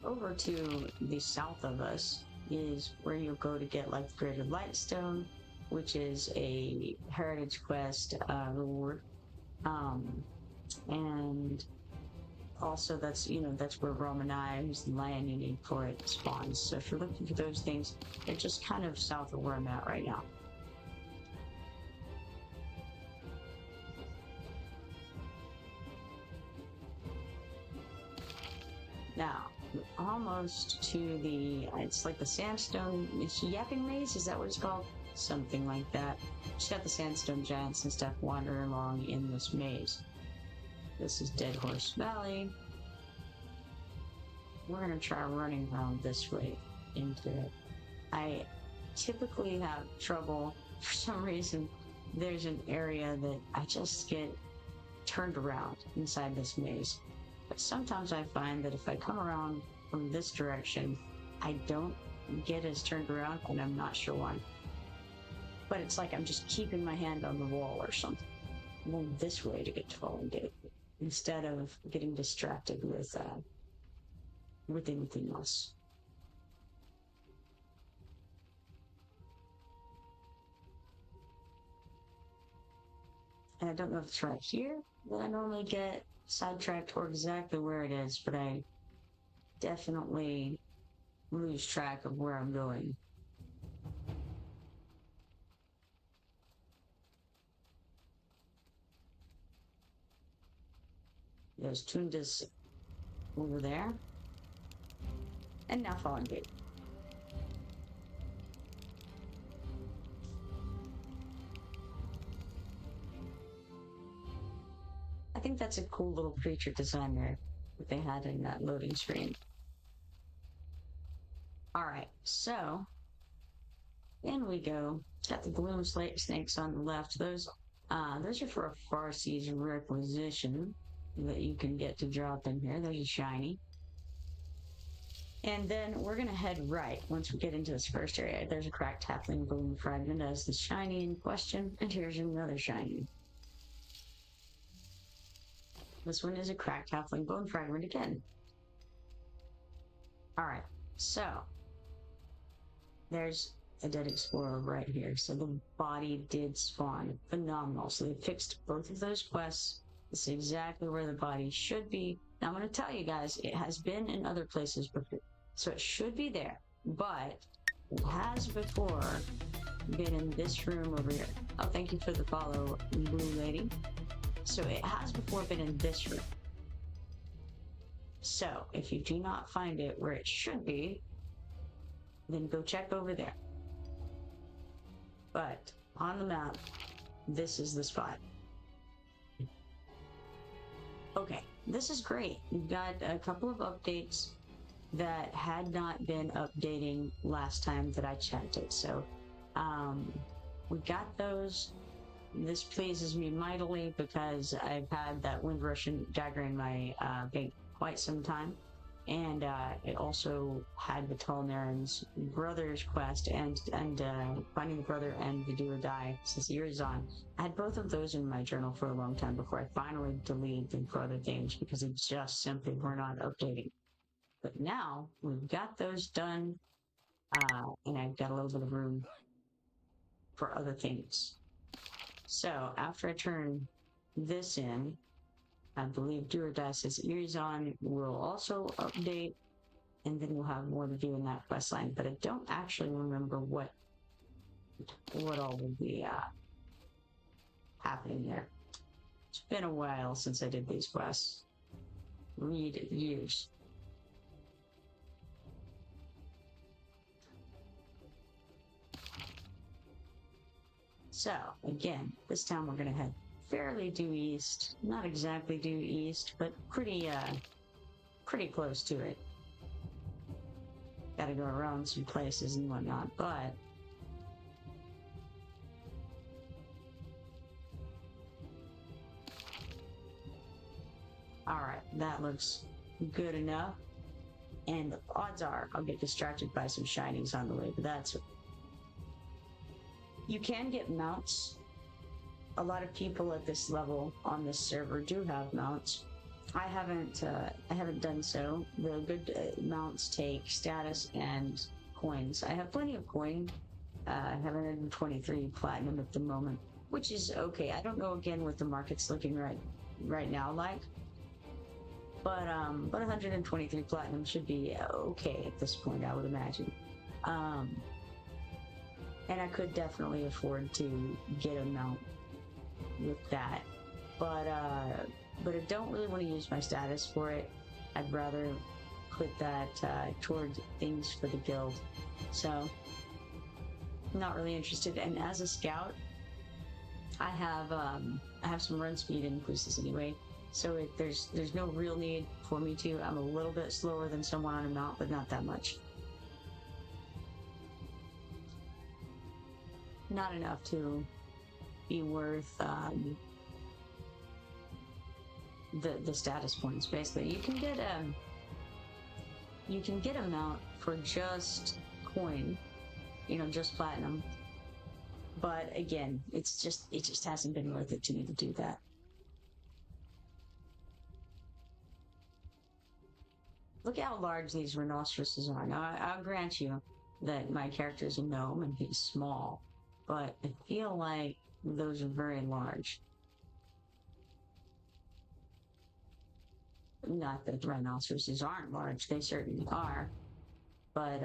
Over to the south of us is where you'll go to get like the Greater Lightstone, which is a heritage quest reward, and also that's where Romanai, who's the lion you need for it, spawns. So if you're looking for those things, they're just kind of south of where I'm at right now. Now, almost to the, it's like the sandstone, it's Yapping Maze, is that what it's called? Something like that. Just got the sandstone giants and stuff wandering along in this maze. This is Dead Horse Valley. We're gonna try running around this way into it. I typically have trouble, for some reason, there's an area that I just get turned around inside this maze. But sometimes I find that if I come around from this direction, I don't get as turned around, and I'm not sure why. But it's like I'm just keeping my hand on the wall or something. I'm going this way to get to Fallen Gate, instead of getting distracted with anything else. And I don't know if it's right here that I normally get sidetracked or exactly where it is, but I definitely lose track of where I'm going. There's Tundas over there. And now Fallen Gate. I think that's a cool little creature design there that they had in that loading screen. Alright, so in we go. Got the gloom snakes on the left. Those are for a Farsees requisition that you can get to drop in here. There's a shiny. And then we're gonna head right once we get into this first area. There's a cracked halfling bone fragment as the shiny in question, and here's another shiny. This one is a cracked halfling bone fragment again. Alright, so there's a dead explorer right here. So the body did spawn. Phenomenal. So they fixed both of those quests. This is exactly where the body should be. Now I'm going to tell you guys, it has been in other places before. So it should be there. But it has before been in this room over here. Oh, thank you for the follow, Blue Lady. So it has before been in this room. So if you do not find it where it should be, then go check over there. But on the map, this is the spot. Okay, this is great. We've got a couple of updates that had not been updating last time that I checked it. So we got those. This pleases me mightily because I've had that Wind Russian dagger in my bank quite some time. And it also had the Tolnaren's brother's quest and finding the brother and the do or die since the year is on. I had both of those in my journal for a long time before I finally deleted them for other things because they just simply were not updating. But now we've got those done, and I've got a little bit of room for other things. So after I turn this in, I believe Do or Die says Irizon will also update, and then we'll have more to do in that quest line. But I don't actually remember what all will be happening there. It's been a while since I did these quests. Read years. So again, this time we're gonna head fairly due east. Not exactly due east, but pretty close to it. Gotta go around some places and whatnot, but alright, that looks good enough. And odds are I'll get distracted by some shinings on the way, but that's... You can get mounts. A lot of people at this level on this server do have mounts. I haven't done so. The good mounts take status and coins. I have plenty of coin. I have 123 platinum at the moment, which is okay. I don't know again what the market's looking right now like. But 123 platinum should be okay at this point, I would imagine. And I could definitely afford to get a mount with that. But I don't really want to use my status for it. I'd rather put that towards things for the guild. So, not really interested. And as a scout, I have some run speed increases anyway. So there's no real need for me to. I'm a little bit slower than someone on a mount, but not that much. Not enough to be worth the status points. Basically, you can get a mount for just coin, just platinum. But again, it just hasn't been worth it to me to do that. Look how large these rhinoceroses are. Now, I'll grant you that my character is a gnome and he's small, but I feel like those are very large. Not that rhinoceroses aren't large, they certainly are, but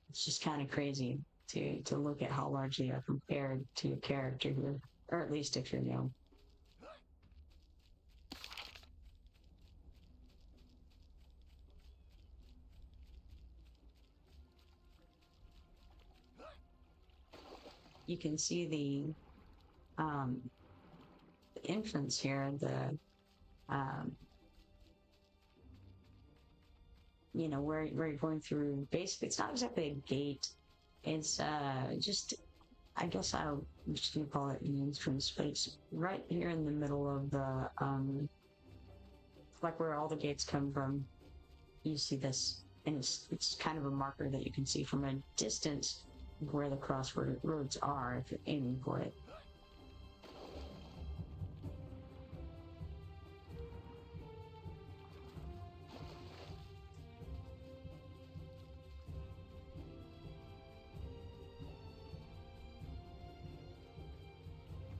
it's just kind of crazy to look at how large they are compared to a character here, or at least if you're gnome. You can see the entrance here, where you're going through. Basically, it's not exactly a gate. It's just, I guess I'm just gonna call it an entrance, but it's right here in the middle of the like where all the gates come from. You see this, and it's kind of a marker that you can see from a distance where the crossroads are if you're aiming for it.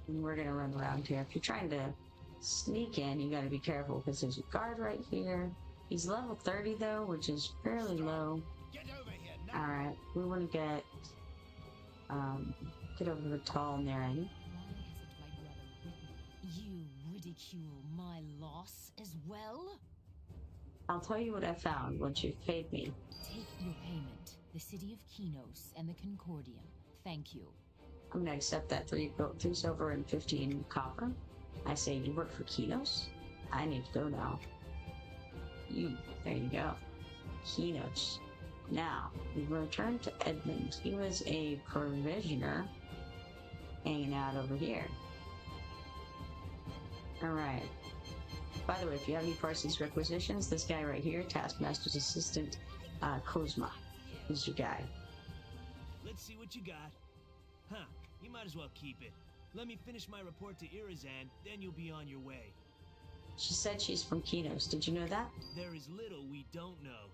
And we're gonna run around here. If you're trying to sneak in, you gotta be careful because there's a guard right here. He's level 30 though, which is fairly low. Alright, we want to get over the tall Naren. You ridicule my loss as well? I'll tell you what I found once you've paid me. Take your payment. The city of Qeynos and the Concordium. Thank you. I'm gonna accept that 3 silver and 15 copper. I say you work for Qeynos? I need to go now. There you go. Qeynos. Now, we return to Edmund. He was a provisioner hanging out over here. Alright. By the way, if you have any Parsons requisitions, this guy right here, Taskmaster's assistant, Kozma, is your guy. Let's see what you got. Huh, you might as well keep it. Let me finish my report to Irizan, then you'll be on your way. She said she's from Qeynos. Did you know that? There is little we don't know.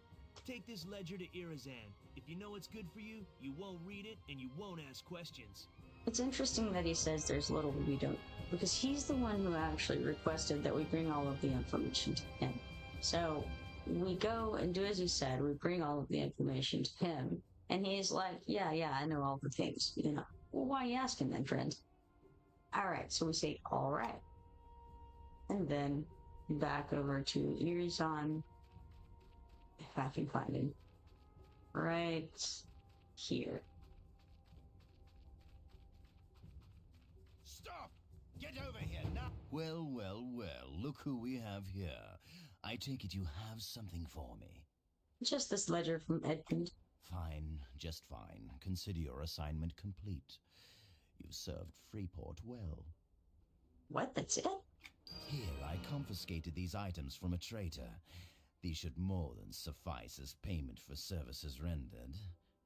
Take this ledger to Irizan. If you know what's good for you, you won't read it and you won't ask questions. It's interesting that he says there's little we don't, because he's the one who actually requested that we bring all of the information to him. So we go and do as he said, we bring all of the information to him, and he's like, yeah, I know all the things, Well, why are you asking then, friend? Alright, so we say, alright. And then back over to Irizan, if I can find him. Right here. Stop! Get Get over here now! Well, well, well, look who we have here. I take it you have something for me. Just this ledger from Edmund. Fine, just fine. Consider your assignment complete. You've served Freeport well. What, that's it? Here, I confiscated these items from a traitor. These should more than suffice as payment for services rendered.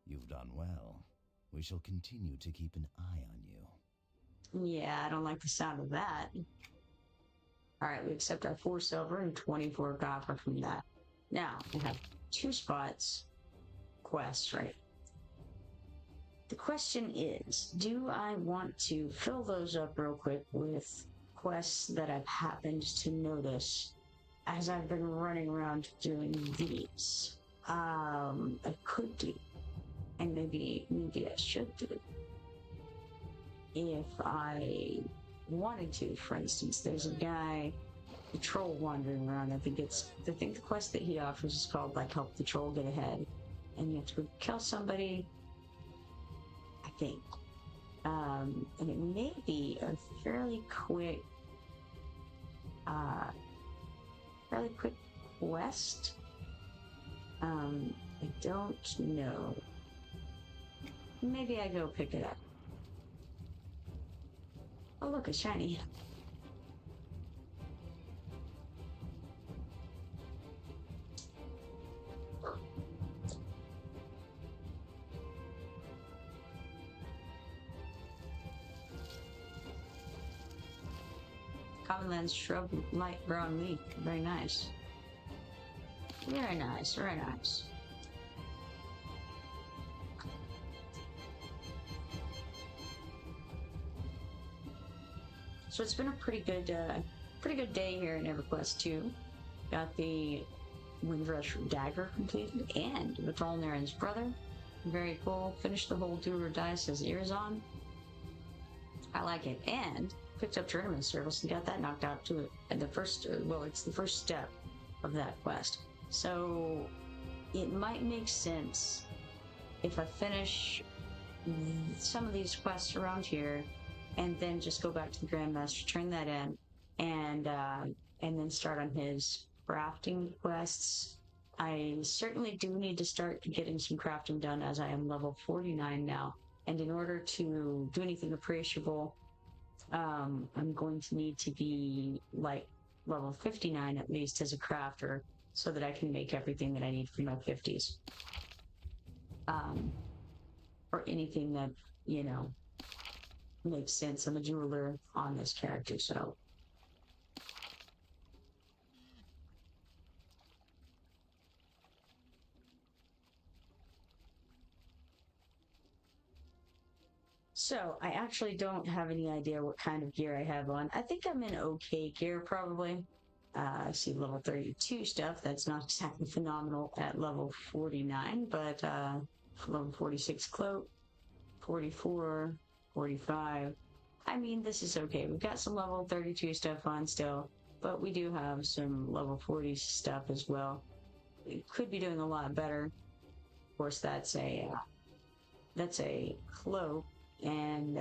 You've done well. We shall continue to keep an eye on you. Yeah, I don't like the sound of that. Alright, we accept our 4 silver and 24 copper from that. Now, we have 2 spots. Quests, right? The question is, do I want to fill those up real quick with quests that I've happened to notice as I've been running around doing these? I could do, and maybe I should do, if I wanted to. For instance, there's a guy, a troll wandering around. I think the quest that he offers is called like help the troll get ahead, and you have to go kill somebody, I think. And it may be a fairly quick quest. I don't know. Maybe I go pick it up. Oh look, it's shiny. Commonlands shrub light brown leaf. Very nice. Very nice, very nice. So it's been a pretty good day here in EverQuest 2. Got the Windrush dagger completed and the Trollnaren's brother. Very cool. Finished the whole do or die says ears on. I like it. And picked up tournament service and got that knocked out to it at the first, it's the first step of that quest. So it might make sense if I finish some of these quests around here and then just go back to the Grandmaster, turn that in, and then start on his crafting quests. I certainly do need to start getting some crafting done as I am level 49 now. And in order to do anything appreciable, I'm going to need to be like level 59 at least as a crafter so that I can make everything that I need for my 50s. Or anything that, you know, makes sense. I'm a jeweler on this character, so. So, I actually don't have any idea what kind of gear I have on. I think I'm in okay gear, probably. I see level 32 stuff. That's not exactly phenomenal at level 49, but level 46 cloak, 44, 45. I mean, this is okay. We've got some level 32 stuff on still, but we do have some level 40 stuff as well. We could be doing a lot better. Of course, that's a cloak, and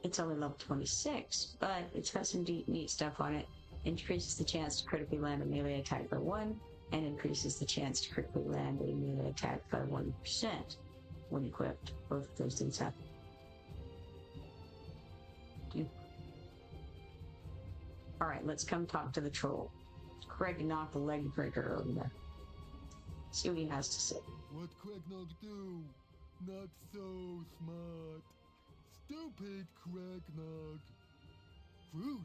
it's only level 26, but it's got some neat stuff on it. Increases the chance to critically land a melee attack by 1, and increases the chance to critically land a melee attack by 1% when equipped. Both of those things happen. Alright, let's come talk to the troll. Craig knocked the leg breaker over there. See what he has to say. What Craignog do? Not so smart. Stupid Craignog. Fruit.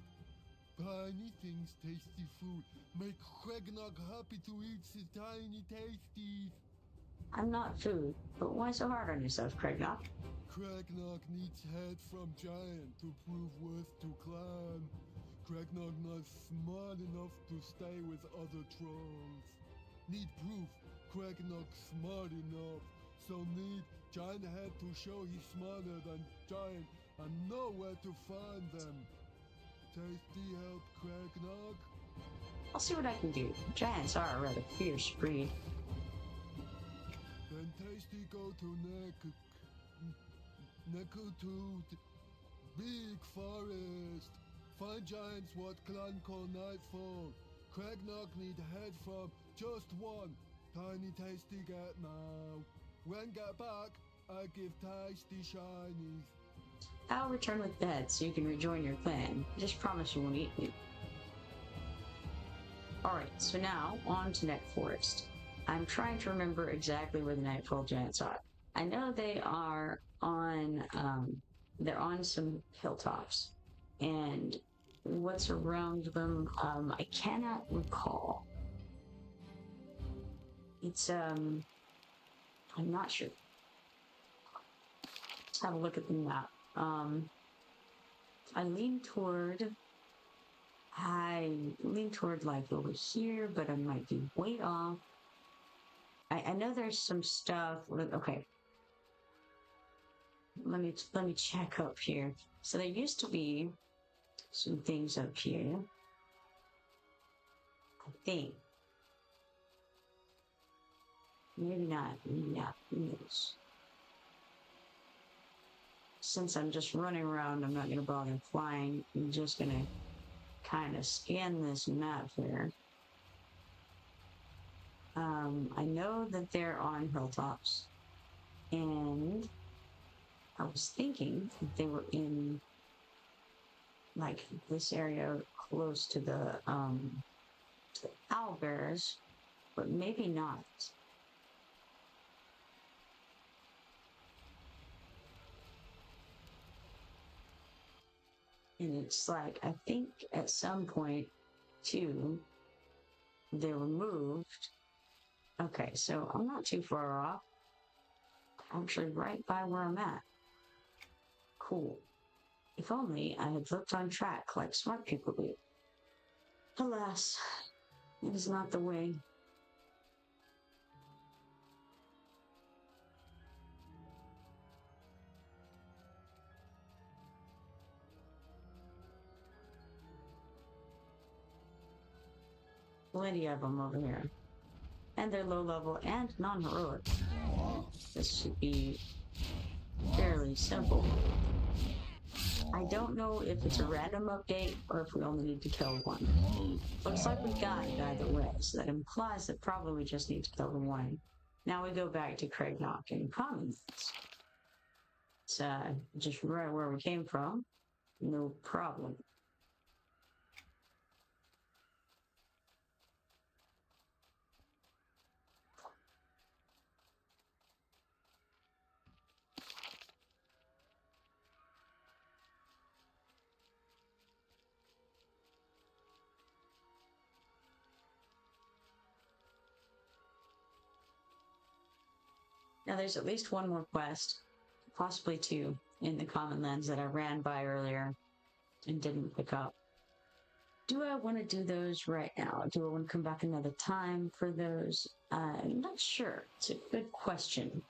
Tiny things, tasty food. Make Craignog happy to eat the tiny tasties. I'm not food, but why so hard on yourself, Craignog? Craignog needs head from giant to prove worth to clan. Craignog not smart enough to stay with other trolls. Need proof Craignog smart enough. So need giant head to show he's smarter than giant and know where to find them. Tasty help, Craignog? I'll see what I can do. Giants are a rather fierce breed. Then Tasty go to Big forest. Find giants what clan call nightfall. Craignock need head from just one. Tiny tasty get now. When get back, I give tasty shinies. I'll return with the head so you can rejoin your clan. Just promise you won't eat me. Alright, so now on to Nektulos Forest. I'm trying to remember exactly where the Nightfall Giants are. I know they are on, they're on some hilltops. And what's around them, I cannot recall. It's, I'm not sure. Let's have a look at the map. I lean toward like over here, but I might be way off. I know there's some stuff. Okay. Let me check up here. So there used to be some things up here. I think. Maybe not. Maybe not. Who knows? Since I'm just running around, I'm not going to bother flying. I'm just going to kind of scan this map here. I know that they're on hilltops, and I was thinking that they were in like this area close to the owlbears, but maybe not. And it's like, I think at some point too, they were moved. Okay, so I'm not too far off. Actually, right by where I'm at. Cool. If only I had looked on track like smart people do. Alas, it is not the way. Plenty of them over here. And they're low level and non-heroic. This should be fairly simple. I don't know if it's a random update or if we only need to kill one. Looks like we got it either way, so that implies that probably we just need to kill the one. Now we go back to Craignock and Commonlands. It's just right where we came from. No problem. Now there's at least one more quest, possibly two, in the Commonlands that I ran by earlier and didn't pick up. Do I want to do those right now? Do I want to come back another time for those? I'm not sure. It's a good question.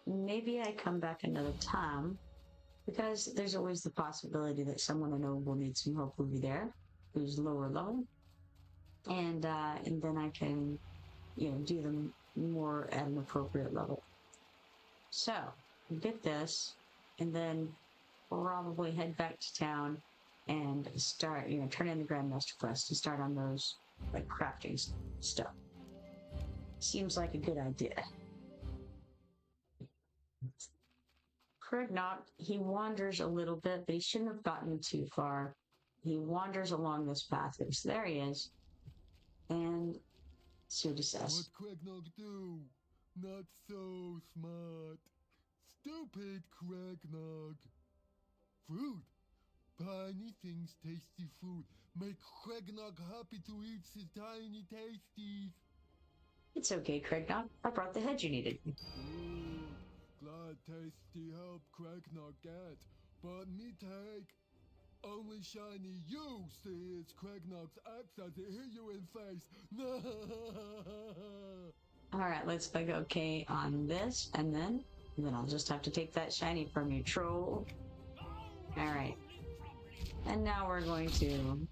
Maybe I come back another time, because there's always the possibility that someone I know will need some help will be there, who's lower level. And then I can, do them more at an appropriate level. So, get this, and then probably head back to town and start, turn in the Grandmaster quest and start on those, like, crafting stuff. Seems like a good idea. Craignock, he wanders a little bit, but he shouldn't have gotten too far. He wanders along this path. So there he is. And see what he says. What Craignock do? Not so smart. Stupid Craignock. Fruit. Tiny things, tasty food. Make Craignock happy to eat his tiny tasties. It's okay, Craignock. I brought the head you needed. Good. Glad tasty help Craignock get. But me take. Only shiny you see is Craignock's axe as it hit you in face. Alright, let's click OK on this, and then I'll just have to take that shiny from you, troll. Alright. And now we're going to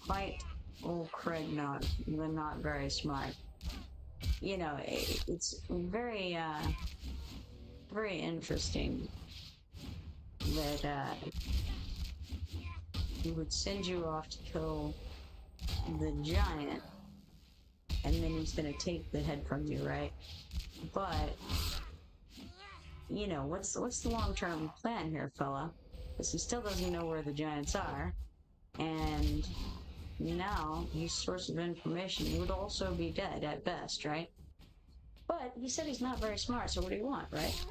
fight old Craignock, the not very smart. you know, it's very, very interesting that he would send you off to kill the giant, and then he's gonna take the head from you, right? But, you know, what's the long-term plan here, fella? Because he still doesn't know where the giants are, and now his source of information would also be dead at best, right? But he said he's not very smart, so what do you want, right?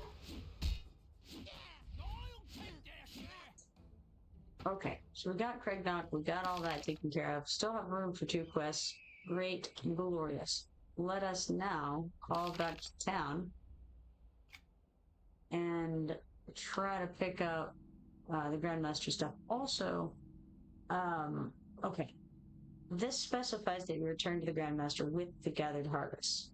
Okay, so we got Craignock, we got all that taken care of. Still have room for 2 quests. Great, glorious. Let us now call back to town and try to pick up the Grandmaster stuff. Also, okay, this specifies that you return to the Grandmaster with the gathered harvest.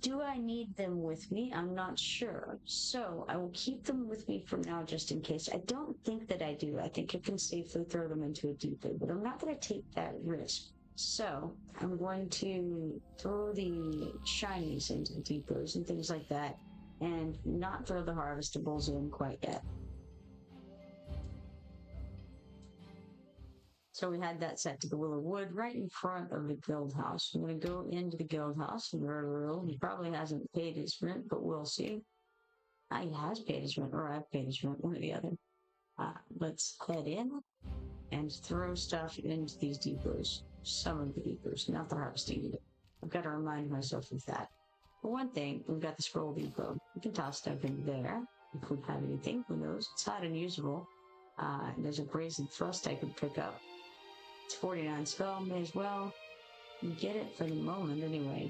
Do I need them with me? I'm not sure. So I will keep them with me for now just in case. I don't think that I do. I think I can safely throw them into a depot, but I'm not going to take that risk. So I'm going to throw the shinies into the depots and things like that, and not throw the harvestables in quite yet. So we had that set to the Willow Wood right in front of the guild house. I'm going to go into the guild house. He probably hasn't paid his rent, but we'll see. He has paid his rent, or I've paid his rent, one or the other. Let's head in and throw stuff into these depots. Some of the depots, not the harvesting unit. I've got to remind myself of that. For one thing, we've got the scroll depot. We can toss stuff in there if we have anything. Who knows? It's not unusable. There's a brazen thrust I could pick up. It's 49 spell, may as well get it for the moment anyway.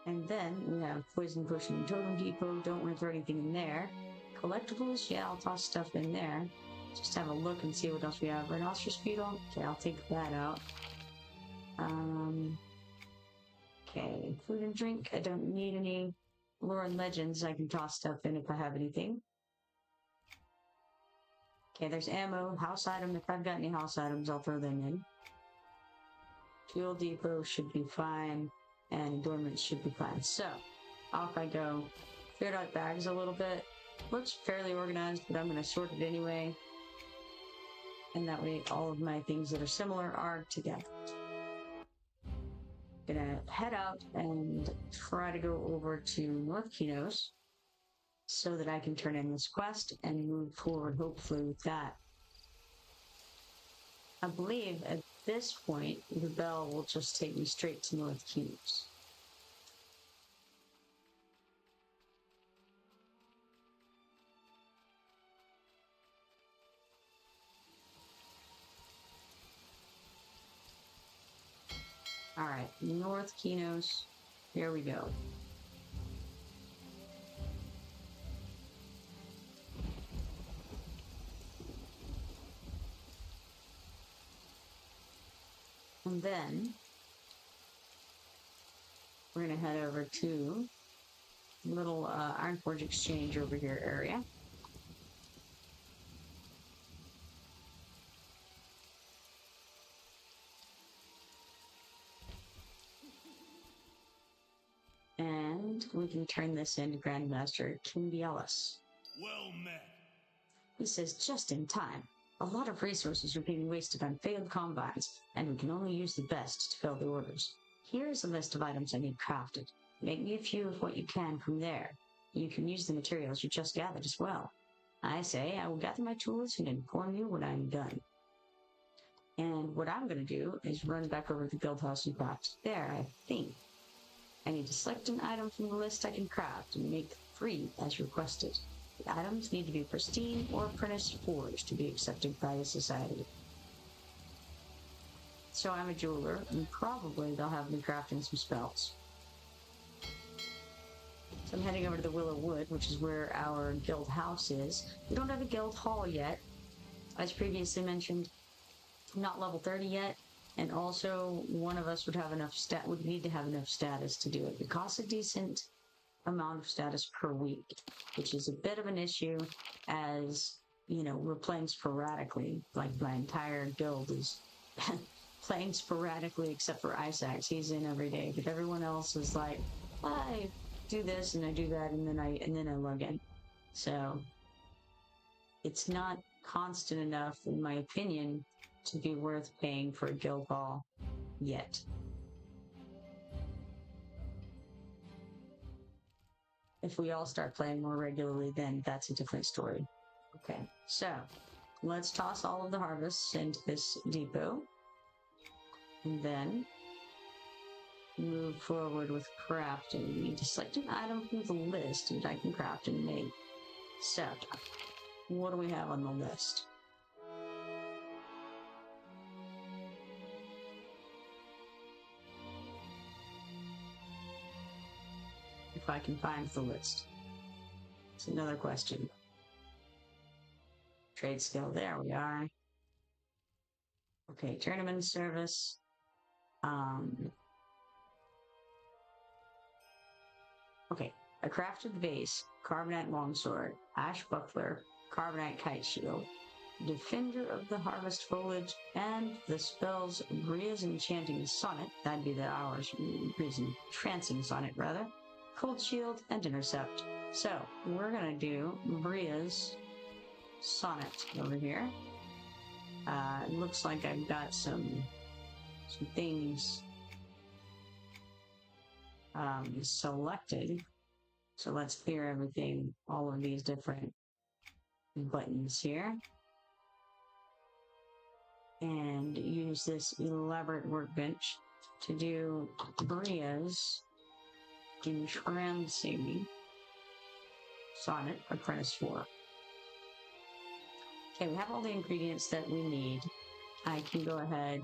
And then we have Poison Potion and Totem Depot. Don't want to throw anything in there. Collectibles, yeah, I'll toss stuff in there. Just have a look and see what else we have. Rhinoceros Beetle, okay, I'll take that out. Okay, food and drink, I don't need any. Lore and Legends, I can toss stuff in if I have anything. Okay, there's ammo, house item. If I've got any house items, I'll throw them in. Fuel depot should be fine, and adornments should be fine. So, off I go. Cleared out bags a little bit. Looks fairly organized, but I'm going to sort it anyway. And that way, all of my things that are similar are together. Gonna head out and try to go over to North Qeynos, so that I can turn in this quest and move forward, hopefully, with that. I believe at this point, the bell will just take me straight to North Qeynos. Alright, North Qeynos, here we go. And then we're going to head over to little Ironforge Exchange over here area. And we can turn this into Grandmaster Kimbialis. Well met. He says, just in time. A lot of resources are being wasted on failed combines, and we can only use the best to fill the orders. Here's a list of items I need crafted. Make me a few of what you can from there. You can use the materials you just gathered as well. I say I will gather my tools and inform you when I'm done. And what I'm going to do is run back over to the guild house and craft there, I think. I need to select an item from the list I can craft and make free as requested. The items need to be pristine or apprentice forged to be accepted by the society. So I'm a jeweler, and probably they'll have me crafting some spells. So I'm heading over to the Willow Wood, which is where our guild house is. We don't have a guild hall yet. As previously mentioned, not level 30 yet, and also one of us would need to have enough status to do it. It costs a decent amount of status per week, which is a bit of an issue as, you know, we're playing sporadically. Like my entire guild is playing sporadically except for Isaac. He's in every day, but everyone else is like, I do this and I do that and then I log in. So it's not constant enough, in my opinion, to be worth paying for a guild hall yet. If we all start playing more regularly, then that's a different story. Okay, so let's toss all of the harvests into this depot. And then move forward with crafting. We need to select an item from the list that I can craft and make. So, what do we have on the list? If I can find the list. It's another question. Trade skill, there we are. Okay, tournament service. Okay, a crafted vase, carbonite longsword, ash buckler, carbonite kite shield, defender of the harvest foliage, and the spells Bria's enchanting sonnet, that'd be the hours, Bria's entrancing sonnet rather, cold shield, and intercept. So, we're gonna do Bria's sonnet over here. It looks like I've got some things selected. So let's clear everything, all of these different buttons here. And use this elaborate workbench to do Bria's entrancing sonnet, apprentice 4. Okay, we have all the ingredients that we need. I can go ahead,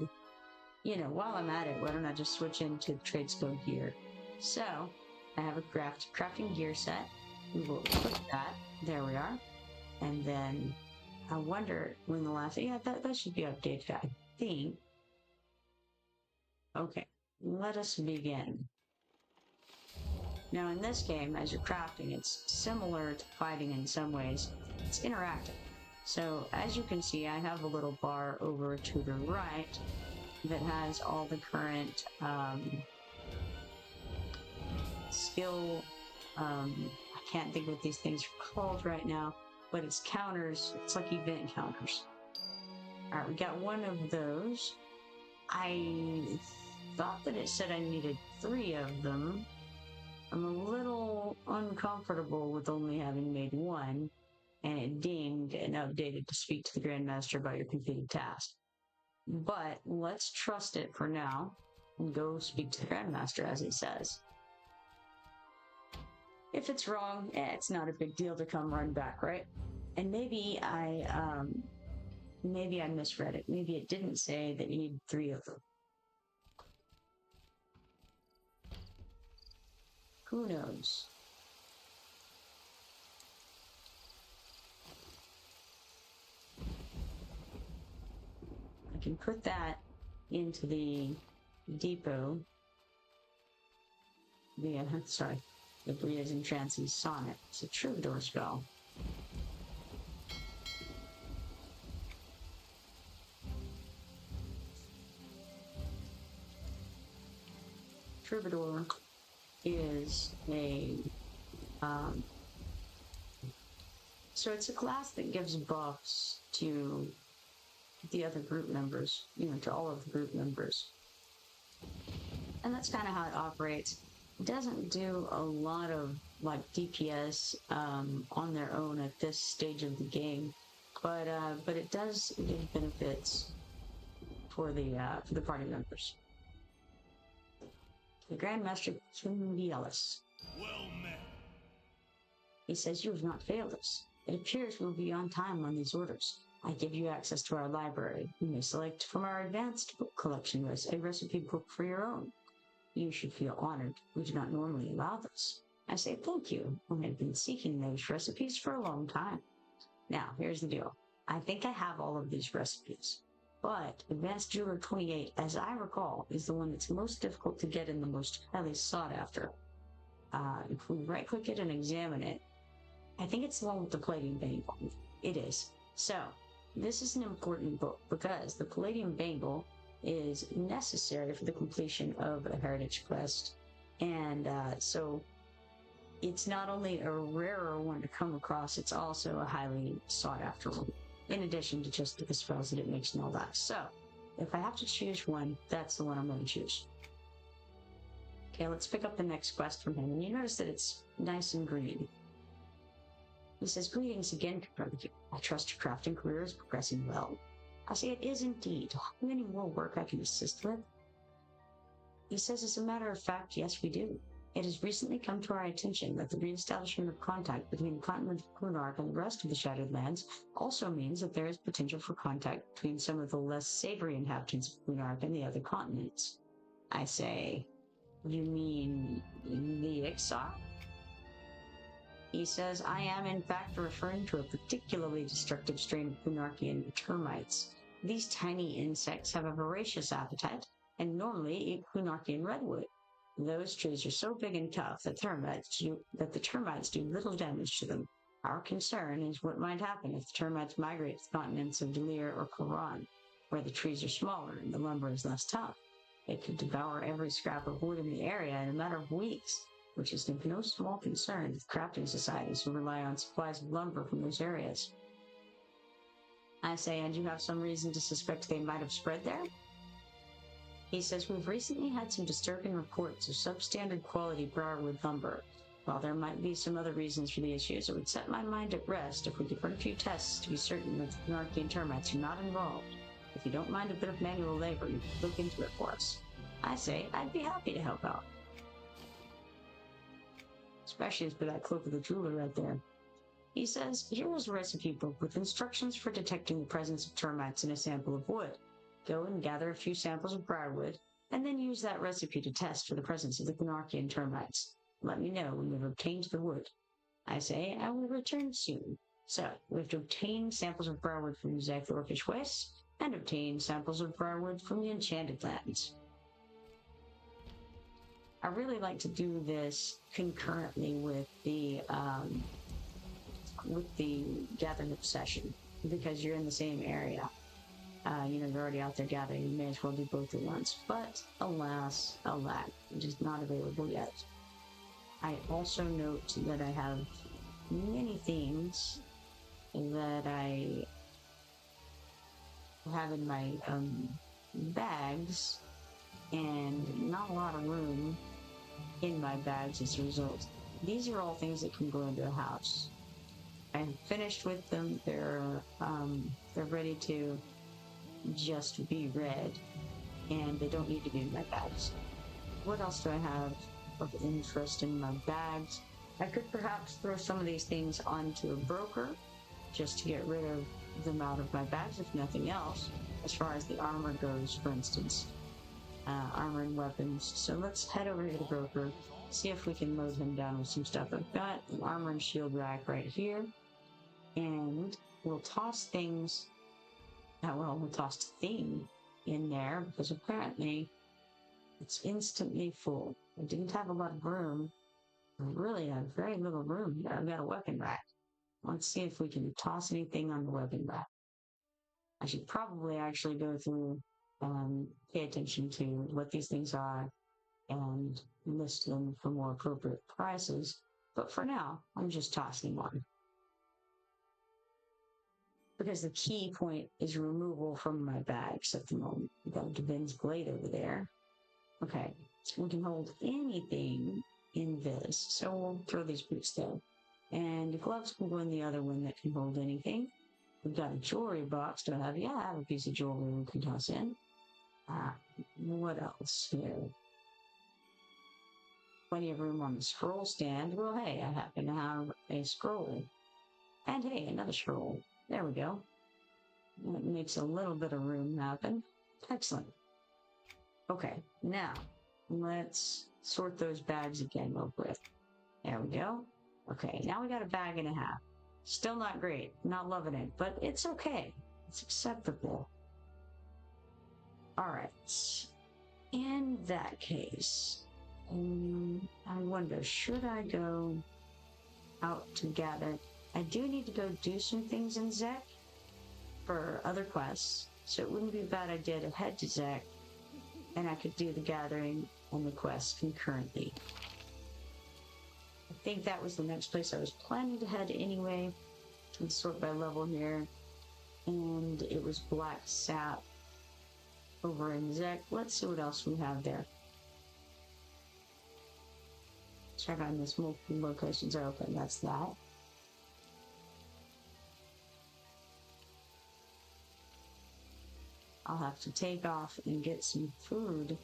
while I'm at it, why don't I just switch into trade skill gear? So, I have a crafting gear set. We will click that. There we are. And then, I wonder when the last, that should be updated, I think. Okay, let us begin. Now, in this game, as you're crafting, it's similar to fighting in some ways. It's interactive. So, as you can see, I have a little bar over to the right that has all the current skill, I can't think what these things are called right now, but it's counters, it's like event counters. Alright, we got one of those. I thought that it said I needed 3 of them. I'm a little uncomfortable with only having made 1. And it dinged and updated to speak to the Grandmaster about your completed task. But let's trust it for now and go speak to the Grandmaster as it says. If it's wrong, it's not a big deal to come run back, right? And maybe I misread it. Maybe it didn't say that you need 3 of them. Who knows? I can put that into the depot. The Bria's entrancing sonnet. It's a troubadour spell. Troubadour is a so it's a class that gives buffs to the other group members, to all of the group members. And that's kind of how it operates. It doesn't do a lot of DPS on their own at this stage of the game, but it does give benefits for the party members. The Grandmaster Ellis. Well met. He says you have not failed us. It appears we will be on time on these orders. I give you access to our library. You may select from our advanced book collection a recipe book for your own. You should feel honored. We do not normally allow this. I say thank you. I have been seeking those recipes for a long time. Now, here's the deal. I think I have all of these recipes. But Advanced Jeweler 28, as I recall, is the one that's most difficult to get and the most highly sought after. If we right-click it and examine it, I think it's the one with the Palladium Bangle. It is. So, this is an important book because the Palladium Bangle is necessary for the completion of a heritage quest. And so it's not only a rarer one to come across, it's also a highly sought after one, in addition to just the spells that it makes and all that. So if I have to choose one, that's the one I'm going to choose. Okay, let's pick up the next quest from him. And you notice that it's nice and green. He says, "Greetings again, Kipoerneke. I trust your crafting career is progressing well." I say, "It is indeed. Do you have any more work I can assist with?" He says, "As a matter of fact, yes, we do. It has recently come to our attention that the re-establishment of contact between the continent of Korner and the rest of the Shattered Lands also means that there is potential for contact between some of the less savory inhabitants of Korner and the other continents." I say, "You mean the Ixar?" He says, "I am in fact referring to a particularly destructive strain of Kunarkian termites. These tiny insects have a voracious appetite and normally eat Kunarkian redwood. Those trees are so big and tough that the termites do little damage to them. Our concern is what might happen if the termites migrate to the continents of Delir or Koran, where the trees are smaller and the lumber is less tough. They could devour every scrap of wood in the area in a matter of weeks, which is of no small concern to crafting societies who rely on supplies of lumber from those areas." I say, "And you have some reason to suspect they might have spread there?" He says, "We've recently had some disturbing reports of substandard quality briarwood lumber. While there might be some other reasons for the issues, it would set my mind at rest if we could run a few tests to be certain that the Narkian termites are not involved. If you don't mind a bit of manual labor, you could look into it for us." I say, "I'd be happy to help out. Especially for that cloak of the jeweler right there." He says, "Here is a recipe book with instructions for detecting the presence of termites in a sample of wood. Go and gather a few samples of briarwood, and then use that recipe to test for the presence of the Gnarkian termites. Let me know when you've obtained the wood." I say, "I will return soon." So, we have to obtain samples of briarwood from the North West, and obtain samples of briarwood from the Enchanted Lands. I really like to do this concurrently with the gathering obsession, because you're in the same area. You're already out there gathering. You may as well do both at once. But alas, alack, it is not available yet. I also note that I have many things that I have in my bags, and not a lot of room in my bags as a result. These are all things that can go into a house. I'm finished with them. They're ready to just be read, and they don't need to be in my bags. What else do I have of interest in my bags? I could perhaps throw some of these things onto a broker just to get rid of them out of my bags, if nothing else, as far as the armor goes, for instance. Armor and weapons. So let's head over to the broker, see if we can load him down with some stuff. I've got an armor and shield rack right here, and we'll toss things. We'll toss the theme in there, because apparently it's instantly full. I didn't have a lot of room. I really have very little room here. I've got a weapon rack. Let's see if we can toss anything on the weapon rack. I should probably actually go through pay attention to what these things are and list them for more appropriate prices. But for now, I'm just tossing one, because the key point is removal from my bags at the moment. We've got Devin's blade over there. Okay, so we can hold anything in this. So we'll throw these boots there. And the gloves can go in the other one that can hold anything. We've got a jewelry box. Do I have? Yeah, I have a piece of jewelry we can toss in. What else here? Plenty of room on the scroll stand. Well, hey, I happen to have a scroll. And hey, another scroll. There we go. That makes a little bit of room happen. Excellent. Okay, now, let's sort those bags again real quick. There we go. Okay, now we got a bag and a half. Still not great. Not loving it, but it's okay. It's acceptable. Alright. In that case, I wonder, should I go out to gather? I do need to go do some things in Zek for other quests, so it wouldn't be a bad idea to head to Zek and I could do the gathering and the quest concurrently. I think that was the next place I was planning to head anyway. Let's sort by level here. And it was Black Sap over in Zek. Let's see what else we have there. Check on this, multiple locations are open. That's that. I'll have to take off and get some food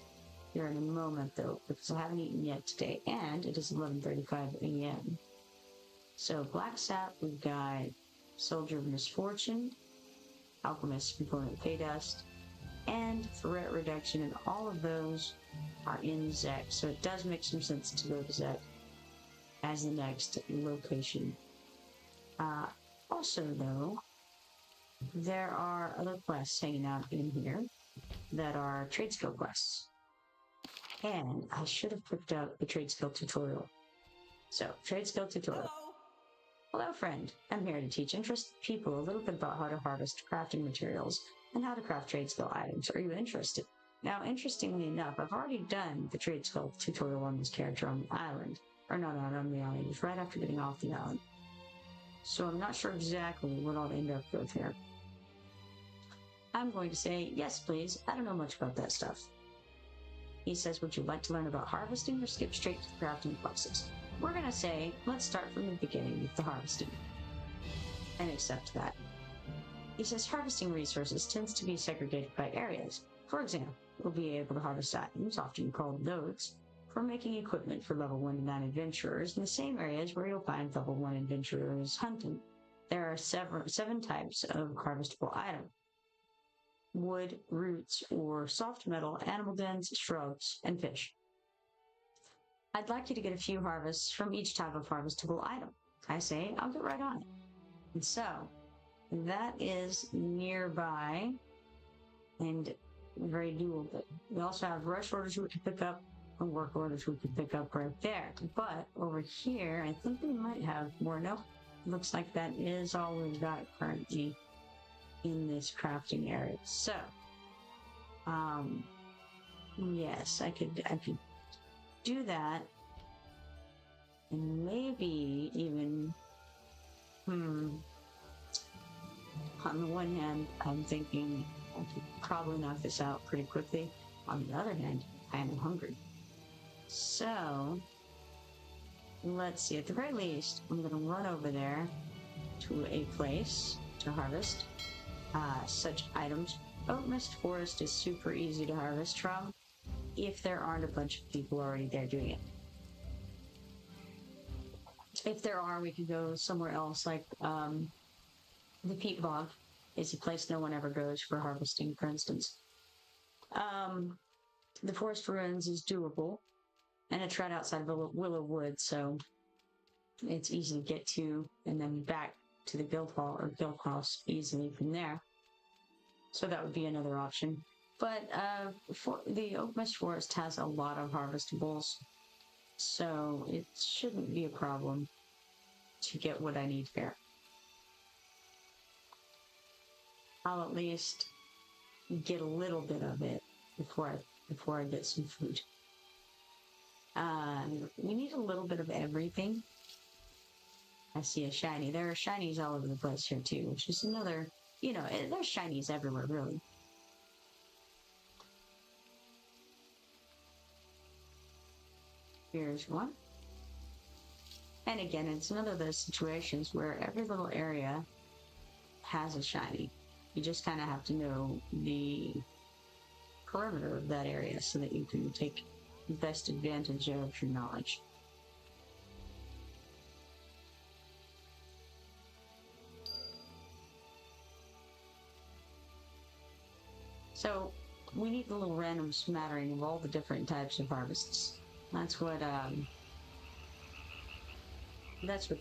here in a moment, though, because I haven't eaten yet today, and it is 11:35 a.m. So, Black Sap, we've got Soldier of Misfortune, Alchemist Component Paydust, and Threat Reduction, and all of those are in Zek, so it does make some sense to go to Zek as the next location. Also, though, there are other quests hanging out in here that are trade skill quests. And I should have picked up the trade skill tutorial. So, trade skill tutorial. Hello, friend. I'm here to teach interested people a little bit about how to harvest crafting materials and how to craft trade skill items. Are you interested? Now, interestingly enough, I've already done the trade skill tutorial on this character on the island. Or no, not on the island. It was right after getting off the island. So I'm not sure exactly what I'll end up with here. I'm going to say, yes, please. I don't know much about that stuff. He says, would you like to learn about harvesting or skip straight to the crafting process? We're going to say, let's start from the beginning with the harvesting. And accept that. He says harvesting resources tends to be segregated by areas. For example, we'll be able to harvest items, often called nodes, for making equipment for level 1 to 9 adventurers in the same areas where you'll find level 1 adventurers hunting. There are 7 types of harvestable items. Wood, roots, or soft metal, animal dens, shrubs, and fish. I'd like you to get a few harvests from each type of harvestable item. I say, I'll get right on it. And so, that is nearby and very doable. We also have rush orders we can pick up and work orders we can pick up right there. But over here, I think we might have more. No, looks like that is all we've got currently in this crafting area. So, yes, I could do that, and maybe even, on the one hand, I'm thinking I could probably knock this out pretty quickly. On the other hand, I am hungry. So, let's see, at the very least, I'm going to run over there to a place to harvest such items. Nektulos Forest is super easy to harvest from if there aren't a bunch of people already there doing it. If there are, we could go somewhere else, like the peat bog is a place no one ever goes for harvesting, for instance. The forest ruins is doable, and it's right outside of Willow Wood, so it's easy to get to, and then back to the guild hall or guild house easily from there. So that would be another option. But the Nektulos Forest has a lot of harvestables, so it shouldn't be a problem to get what I need here. I'll at least get a little bit of it before I get some food. We need a little bit of everything. I see a shiny. There are shinies all over the place here too, which is another, there's shinies everywhere, really. Here's one. And again, it's another of those situations where every little area has a shiny. You just kind of have to know the perimeter of that area so that you can take best advantage of your knowledge. So we need a little random smattering of all the different types of harvests. That's what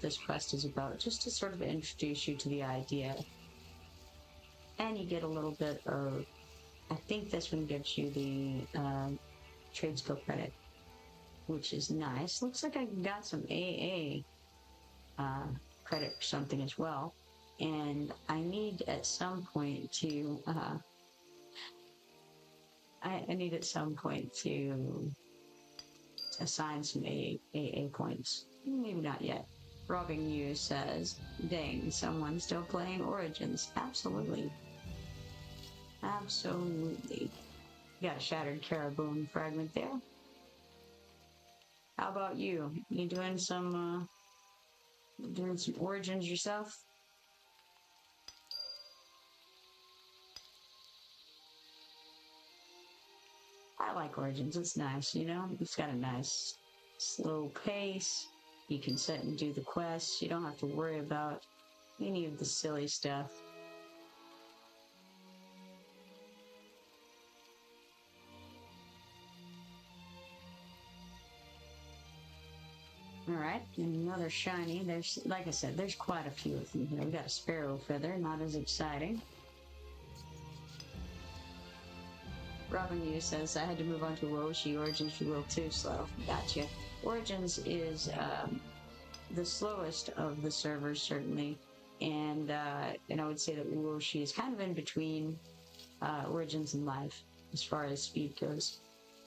this quest is about, just to sort of introduce you to the idea. And you get a little bit of, I think this one gives you the trade skill credit, which is nice. Looks like I got some AA credit for something as well. And I need at some point to I need at some point to assign some AA points. Maybe not yet. Robbing You says, dang, someone's still playing Origins. Absolutely. Absolutely. Got a shattered caribou fragment there. How about you? You doing some Origins yourself? I like Origins. It's nice, you know? It's got a nice slow pace. You can sit and do the quests. You don't have to worry about any of the silly stuff. Alright, another shiny. There's, like I said, there's quite a few of them here. We got a sparrow feather, not as exciting. Robin You says, I had to move on to Roshi. Origins a little too slow. Gotcha. Origins is the slowest of the servers, certainly. And I would say that Roshi is kind of in between Origins and Live as far as speed goes.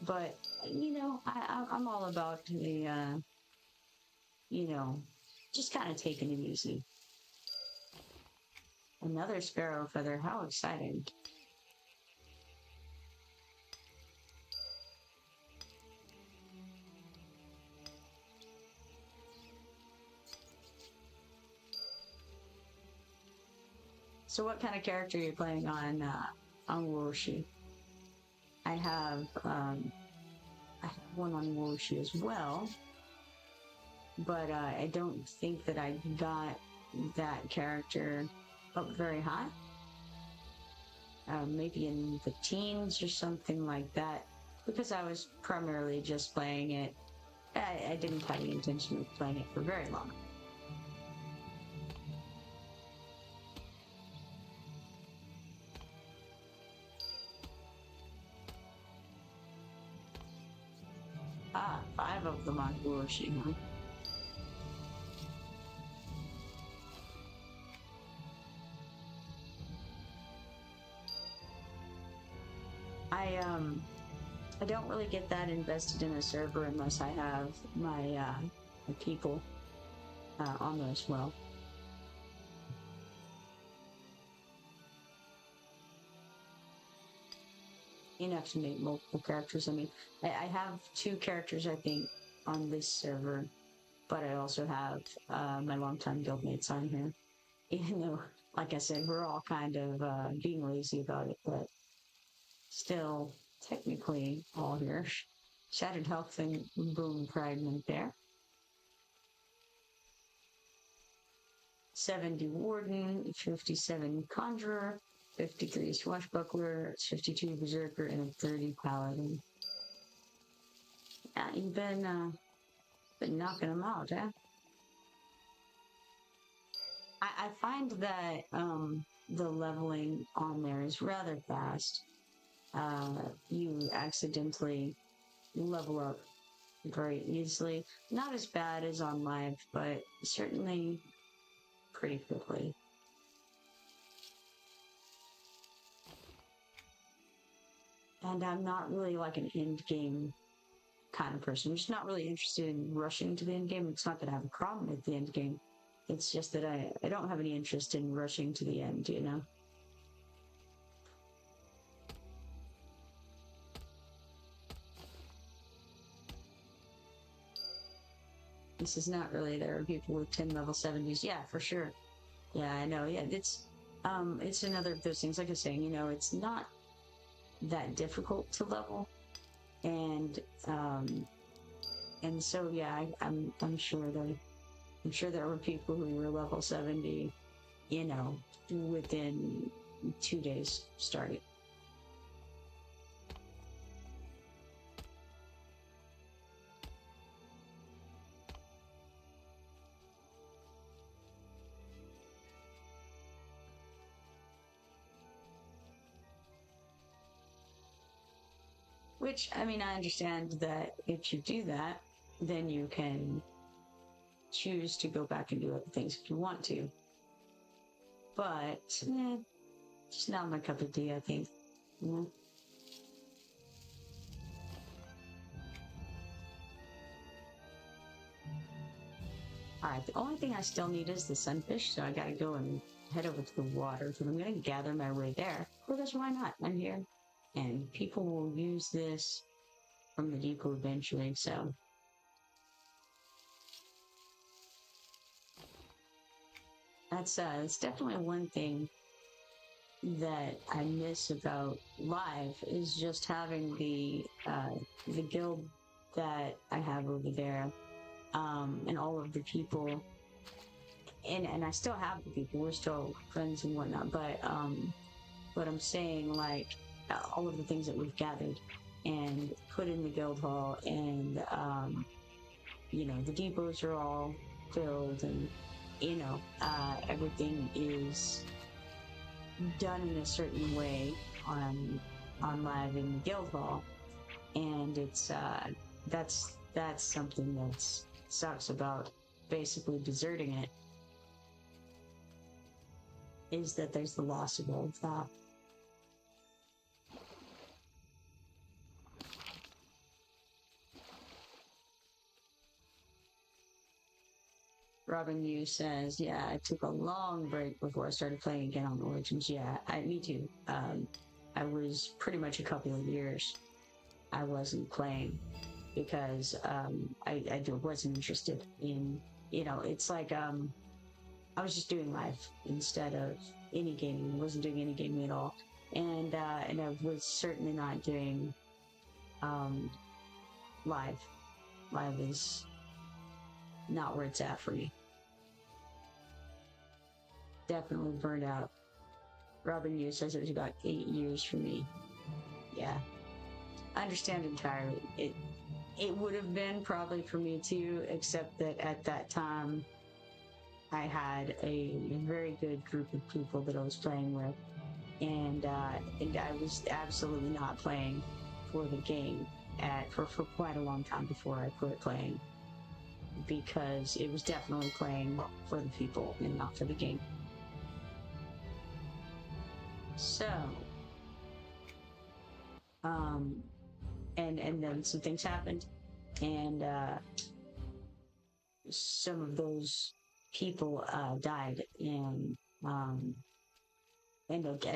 But, you know, I'm all about the, you know, just kind of taking it easy. Another sparrow feather. How exciting. So what kind of character are you playing on Woroshi? I have one on Woroshi as well, but I don't think that I got that character up very high. Maybe in the teens or something like that, because I was primarily just playing it. I didn't have the intention of playing it for very long. Ah, 5 of them on Woroshi, huh? I don't really get that invested in a server unless I have my people on there as well. Enough to make multiple characters. I mean, I have 2 characters, I think, on this server, but I also have my longtime guildmates on here. Even though, like I said, we're all kind of being lazy about it, but still technically all here. Shattered health and boom fragment there. 70 warden, 57 conjurer, 53 swashbuckler, 52 berserker, and a 30 paladin. Yeah, you've been knocking them out, huh? I find that the leveling on there is rather fast. You accidentally level up very easily. Not as bad as on live, but certainly pretty quickly. And I'm not really like an end game kind of person. I'm just not really interested in rushing to the end game. It's not that I have a problem with the end game. It's just that I don't have any interest in rushing to the end, you know? This is not really, there are people with 10 level 70s. Yeah, for sure. Yeah, I know. Yeah, it's another of those things. Like I was saying, you know, it's not that difficult to level. And so, yeah, I'm sure there were people who were level 70, you know, within 2 days starting. Which, I mean, I understand that if you do that, then you can choose to go back and do other things if you want to. But, it's not my cup of tea, I think. Alright, the only thing I still need is the sunfish, so I gotta go and head over to the water, so I'm gonna gather my way there. Because why not? I'm here. And people will use this from the depot eventually, so. That's definitely one thing that I miss about live is just having the guild that I have over there, and all of the people, and I still have the people. We're still friends and whatnot, but I'm saying like all of the things that we've gathered and put in the guild hall, and you know, the depots are all filled, and you know, everything is done in a certain way on live in the guild hall, and it's that's something that sucks about basically deserting it, is that there's the loss of all of that. Robin Yu says, yeah, I took a long break before I started playing again on Origins. Yeah, me too. I was pretty much a couple of years I wasn't playing because I wasn't interested in, you know, it's like I was just doing live instead of any gaming. I wasn't doing any gaming at all. And I was certainly not doing live. Live is not where it's at for me. Definitely burned out. Robin Yu says it was about 8 years for me. Yeah. I understand entirely. It would have been probably for me too, except that at that time I had a very good group of people that I was playing with, and I was absolutely not playing for the game for quite a long time before I quit playing, because it was definitely playing for the people and not for the game. So, and then some things happened, and some of those people died, and I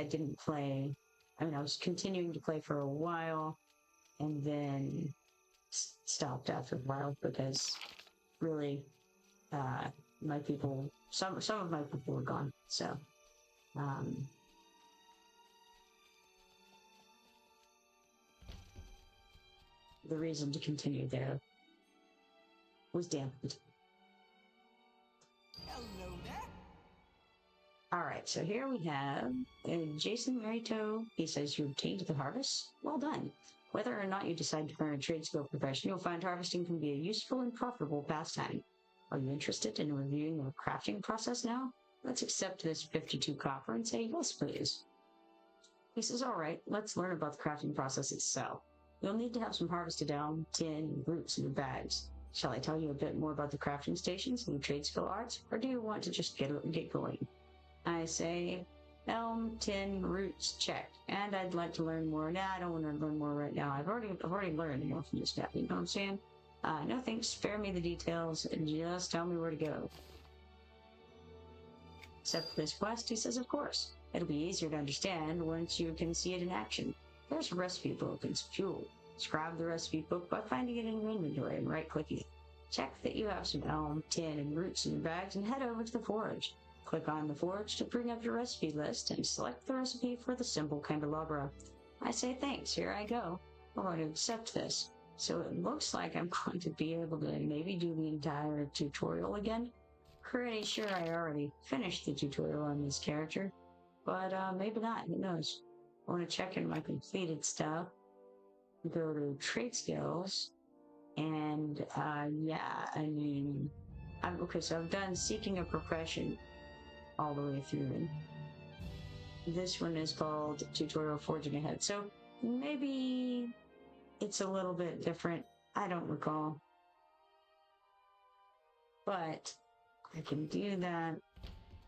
didn't play. I mean, I was continuing to play for a while, and then stopped after a while because really, my people, some of my people were gone. So, the reason to continue there was dampened. Hello there. Alright, so here we have Jason Marito. He says you obtained the harvest. Well done. Whether or not you decide to learn a trade skill profession, you'll find harvesting can be a useful and profitable pastime. Are you interested in reviewing the crafting process now? Let's accept this 52 copper and say yes, please. He says, alright, let's learn about the crafting process itself. You'll need to have some harvested elm, tin, and roots in your bags. Shall I tell you a bit more about the crafting stations and the trade skill arts, or do you want to just get going? I say, elm, tin, roots, check. And I'd like to learn more. Nah, I don't want to learn more right now. I've already learned more from this map, you know what I'm saying? No thanks, spare me the details, and just tell me where to go. Except for this quest, he says, of course. It'll be easier to understand once you can see it in action. There's a recipe book and some fuel. Describe the recipe book by finding it in your inventory and right-clicking it. Check that you have some elm, tin, and roots in your bags and head over to the forge. Click on the forge to bring up your recipe list and select the recipe for the simple candelabra. I say thanks, here I go. I'm going to accept this. So it looks like I'm going to be able to maybe do the entire tutorial again. Pretty sure I already finished the tutorial on this character, but maybe not, who knows. I want to check in my completed stuff, go to trade skills, and yeah, I mean, okay, so I've done seeking a profession all the way through. This one is called tutorial forging ahead, so maybe it's a little bit different. I don't recall, but I can do that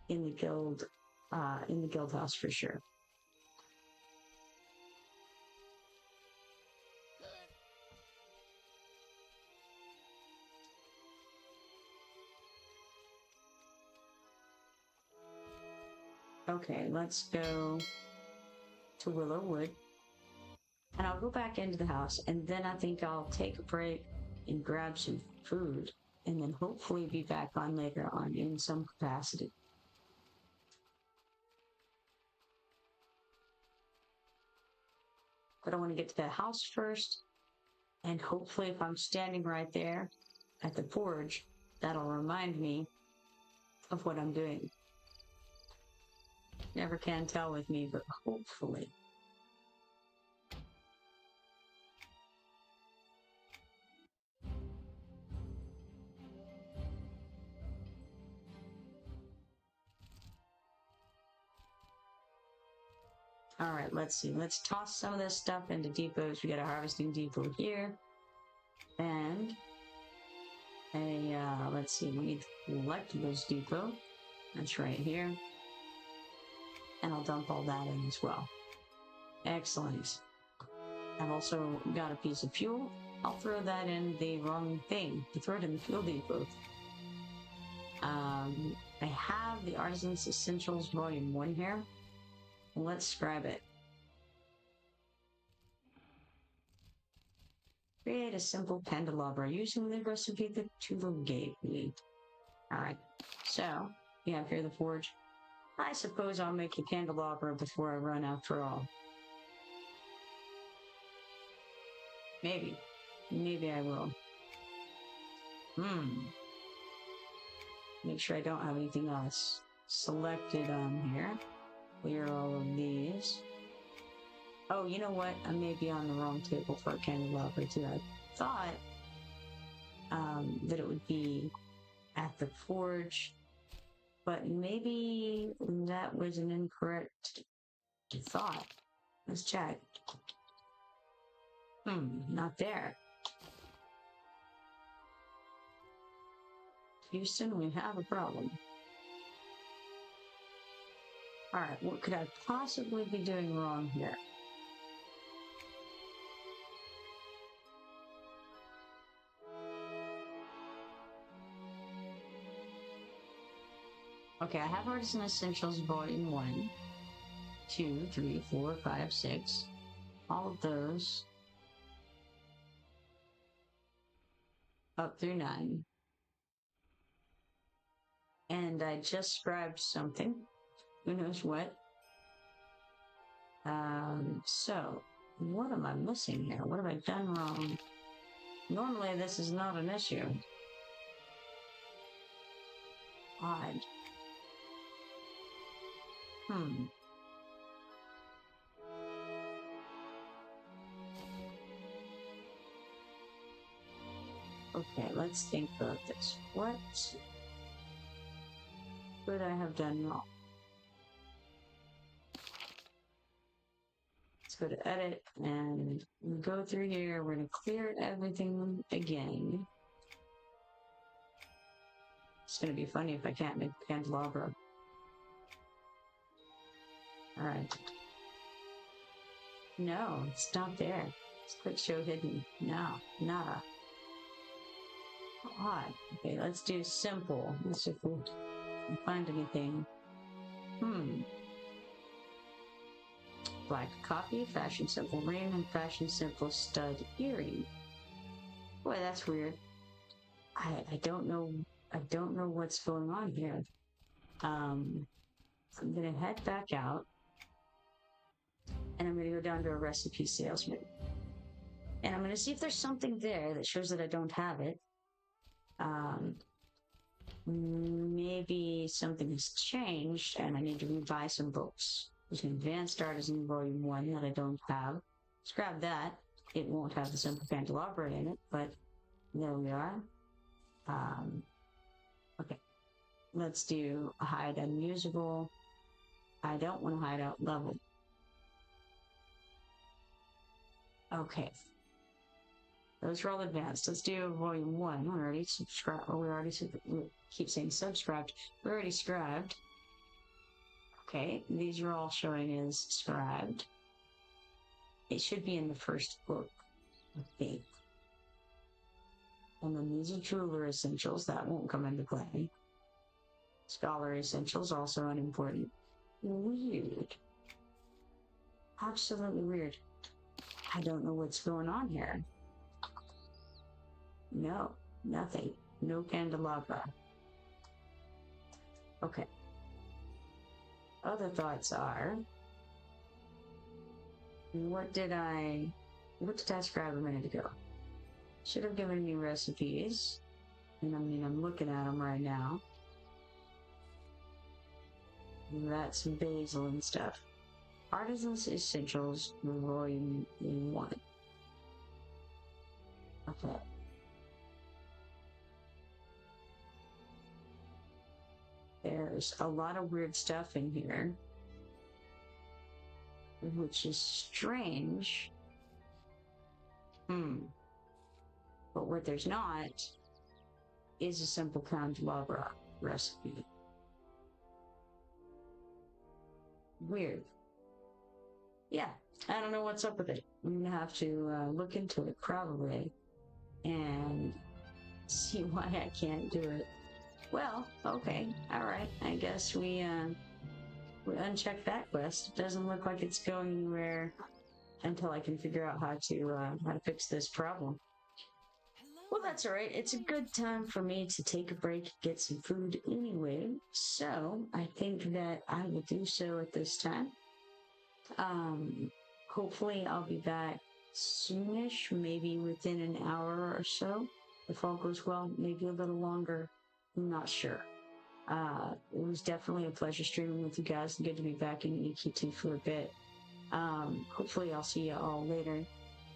in the guild house for sure. Okay, let's go to Willowwood. And I'll go back into the house, and then I think I'll take a break and grab some food, and then hopefully be back on later on in some capacity. But I want to get to the house first, and hopefully if I'm standing right there at the forge, that'll remind me of what I'm doing. Never can tell with me, but hopefully. All right, let's see. Let's toss some of this stuff into depots. We got a harvesting depot here. And let's see, we need collectibles depot. That's right here. And I'll dump all that in as well. Excellent. I've also got a piece of fuel. I'll throw that in the wrong thing. To throw it in the fuel depot. I have the Artisan's Essentials Volume 1 here. Let's scribe it. Create a simple candelabra using the recipe that Tulo gave me. Alright, so we have here the forge. I suppose I'll make the candelabra before I run after all. Maybe. Maybe I will. Make sure I don't have anything else selected on here. Clear all of these. Oh, you know what? I may be on the wrong table for a candelabra too. I thought that it would be at the forge, but maybe that was an incorrect thought. Let's check. Not there. Houston, we have a problem. Alright, what could I possibly be doing wrong here? Okay, I have Artisan Essentials Volume 1, 2, 3, 4, 5, 6. All of those. Up through 9. And I just scribed something. Who knows what? So, what am I missing here? What have I done wrong? Normally this is not an issue. Odd. Okay, let's think about this. What could I have done wrong? Let's go to edit and go through here. We're going to clear everything again. It's going to be funny if I can't make the candelabra. Alright. No, it's not there. Let's click show hidden. No, nada. Odd. Okay, let's do simple. Let's see if we can find anything. Black copy, fashion simple ring, and fashion simple stud earring. Boy, that's weird. I don't know what's going on here. I'm gonna head back out, and I'm gonna go down to a recipe salesman, and I'm gonna see if there's something there that shows that I don't have it. Maybe something has changed, and I need to rebuy some books. There's an Advanced Artisan Volume 1 that I don't have. Let's grab that. It won't have the simple candelabra in it, but there we are. Okay. Let's do a hide unusable. I don't want to hide out level. Okay. Those are all advanced. Let's do Volume 1. We're already subscribed. We keep saying subscribed. We're already scribed. Okay, these are all showing as scribed. It should be in the first book, I think. And then these are jeweler essentials. That won't come into play. Scholar essentials, also unimportant. Weird. Absolutely weird. I don't know what's going on here. No, nothing. No candelabra. Okay. Other thoughts are, what did I scribe a minute ago? Should have given me recipes. And I mean, I'm looking at them right now. That's basil and stuff. Artisan's Essentials, Volume 1. Okay. There's a lot of weird stuff in here, which is strange. But what there's not is a simple candelabra recipe. Weird. Yeah, I don't know what's up with it. I'm gonna have to look into it probably and see why I can't do it. Well, okay, all right. I guess we unchecked that quest. It doesn't look like it's going anywhere until I can figure out how to fix this problem. Well, that's all right. It's a good time for me to take a break, get some food anyway. So I think that I will do so at this time. Hopefully I'll be back soonish, maybe within an hour or so. If all goes well, maybe a little longer. I'm not sure. It was definitely a pleasure streaming with you guys. Good to be back in EQ2 for a bit. Hopefully I'll see you all later.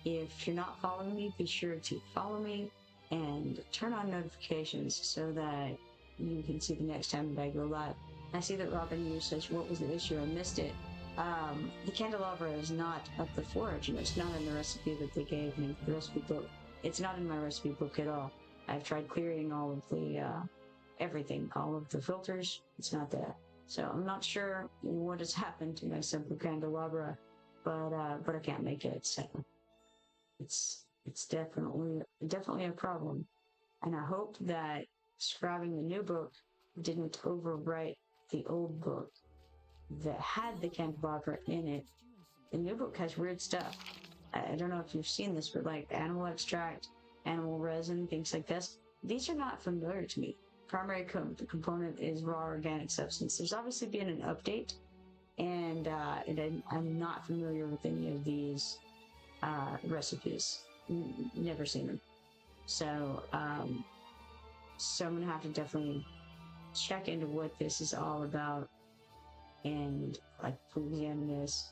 If you're not following me, be sure to follow me and turn on notifications so that you can see the next time that I go live. I see that Robin you says, what was the issue? I missed it. The candelabra is not at the forage, and it's not in the recipe that they gave me, the recipe book. It's not in my recipe book at all. I've tried clearing all of the, everything, all of the filters. It's not there. So I'm not sure what has happened to my simple candelabra, but I can't make it, so it's definitely a problem. And I hope that scribing the new book didn't overwrite the old book that had the candelabra in it. The new book has weird stuff. I don't know if you've seen this, but like animal extract, animal resin, things like this. These are not familiar to me. Primary component is raw organic substance. There's obviously been an update, and I'm not familiar with any of these recipes. Never seen them. So I'm gonna have to definitely check into what this is all about and like examine this.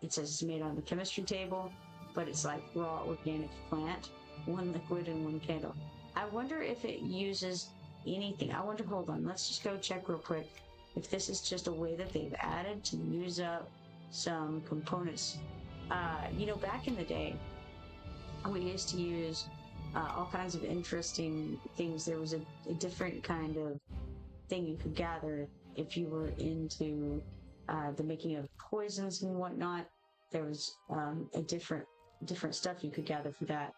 It says it's made on the chemistry table, but it's like raw organic plant, one liquid and one candle. I wonder if it uses anything. Hold on, let's just go check real quick if this is just a way that they've added to use up some components. Back in the day, we used to use all kinds of interesting things. There was a different kind of thing you could gather if you were into the making of poisons and whatnot. There was a different stuff you could gather for that.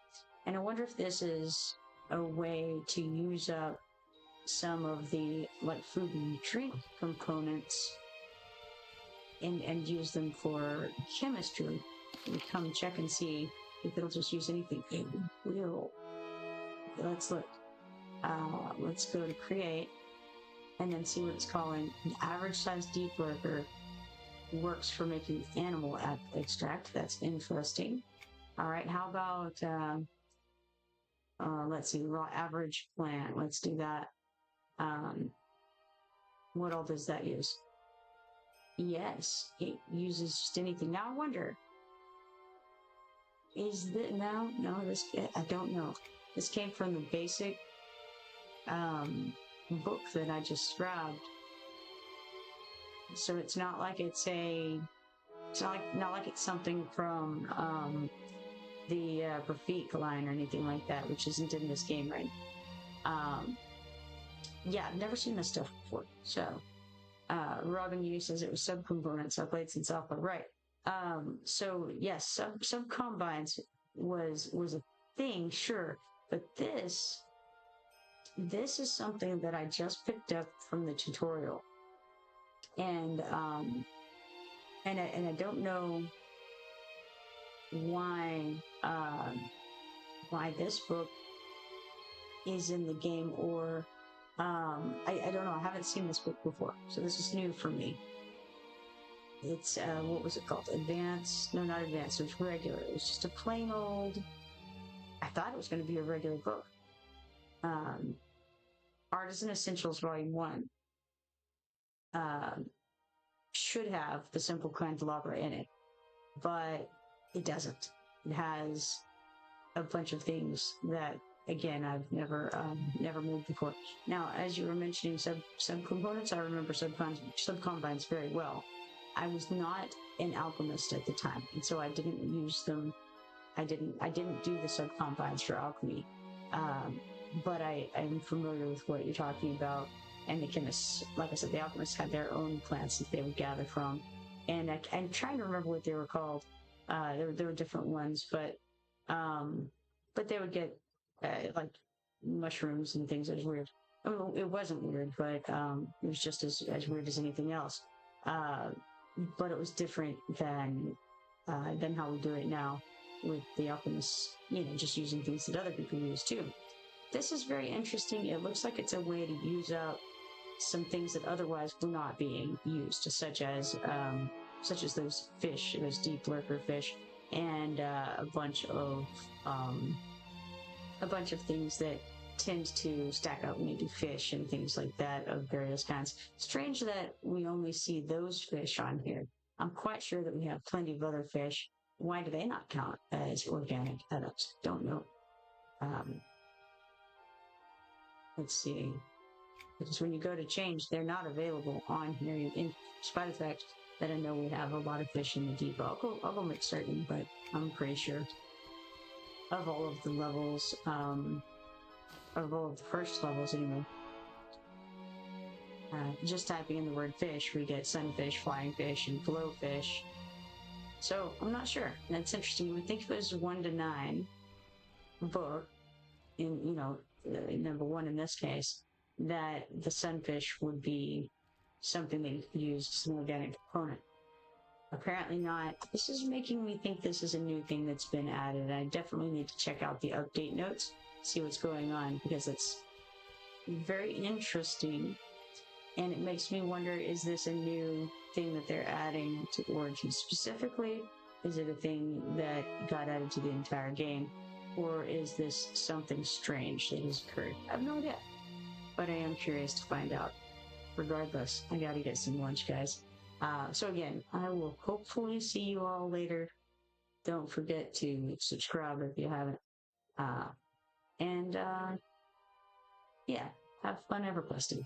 And I wonder if this is a way to use up some of the like food and drink components and use them for chemistry. We come check and see if it'll just use anything. It will. Let's look. Let's go to create and then see what it's calling. An average size deep worker works for making animal extract. That's interesting. All right, how about let's see, raw average plant. Let's do that. What all does that use? Yes, it uses just anything. Now I wonder, is that no, this, I don't know. This came from the basic book that I just grabbed. So it's not like it's not like it's something from the Rafik line or anything like that, which isn't in this game, right? Yeah, I've never seen this stuff before. So Robin Yu says it was subcomponents. I played since alpha, right? So yes, sub combines was a thing, sure, but this is something that I just picked up from the tutorial. and I don't know why this book is in the game, or I don't know. I haven't seen this book before, so this is new for me. It's what was it called? Advanced? No, not advanced. It was regular. It was just a plain old. I thought it was going to be a regular book. Artisan Essentials Volume 1 should have the simple candelabra in it, but it doesn't. It has a bunch of things that, again, I've never moved before. Now, as you were mentioning subcomponents, I remember subcombines very well. I was not an alchemist at the time, and so I didn't use them. I didn't do the subcombines for alchemy, but I'm familiar with what you're talking about. And the chemists, like I said, the alchemists had their own plants that they would gather from, and I'm trying to remember what they were called. There were different ones, but they would get like mushrooms and things. That was weird. I mean, it wasn't weird, but it was just as weird as anything else. But it was different than how we do it now with the alchemists, just using things that other people use too. This is very interesting. It looks like it's a way to use up some things that otherwise were not being used, such as those fish, those deep lurker fish, and a bunch of things that tend to stack up when you do fish and things like that of various kinds. Strange that we only see those fish on here. I'm quite sure that we have plenty of other fish. Why do they not count as organic items? Don't know. Let's see. Because when you go to change, they're not available on here, in spite of the fact that I know we have a lot of fish in the depot. I'll go make certain, but I'm pretty sure of all of the levels, of all of the first levels anyway. Just typing in the word fish, we get sunfish, flying fish, and glowfish. So I'm not sure. That's interesting. You would think if it was 1 to 9 book, in number 1 in this case, that the sunfish would be something that you could use as an organic component. Apparently not. This is making me think this is a new thing that's been added. I definitely need to check out the update notes, see what's going on, because it's very interesting. And it makes me wonder, is this a new thing that they're adding to Origins specifically? Is it a thing that got added to the entire game? Or is this something strange that has occurred? I have no idea. But I am curious to find out. Regardless, I gotta get some lunch, guys. So again, I will hopefully see you all later. Don't forget to subscribe if you haven't. Yeah, have fun EverQuesting.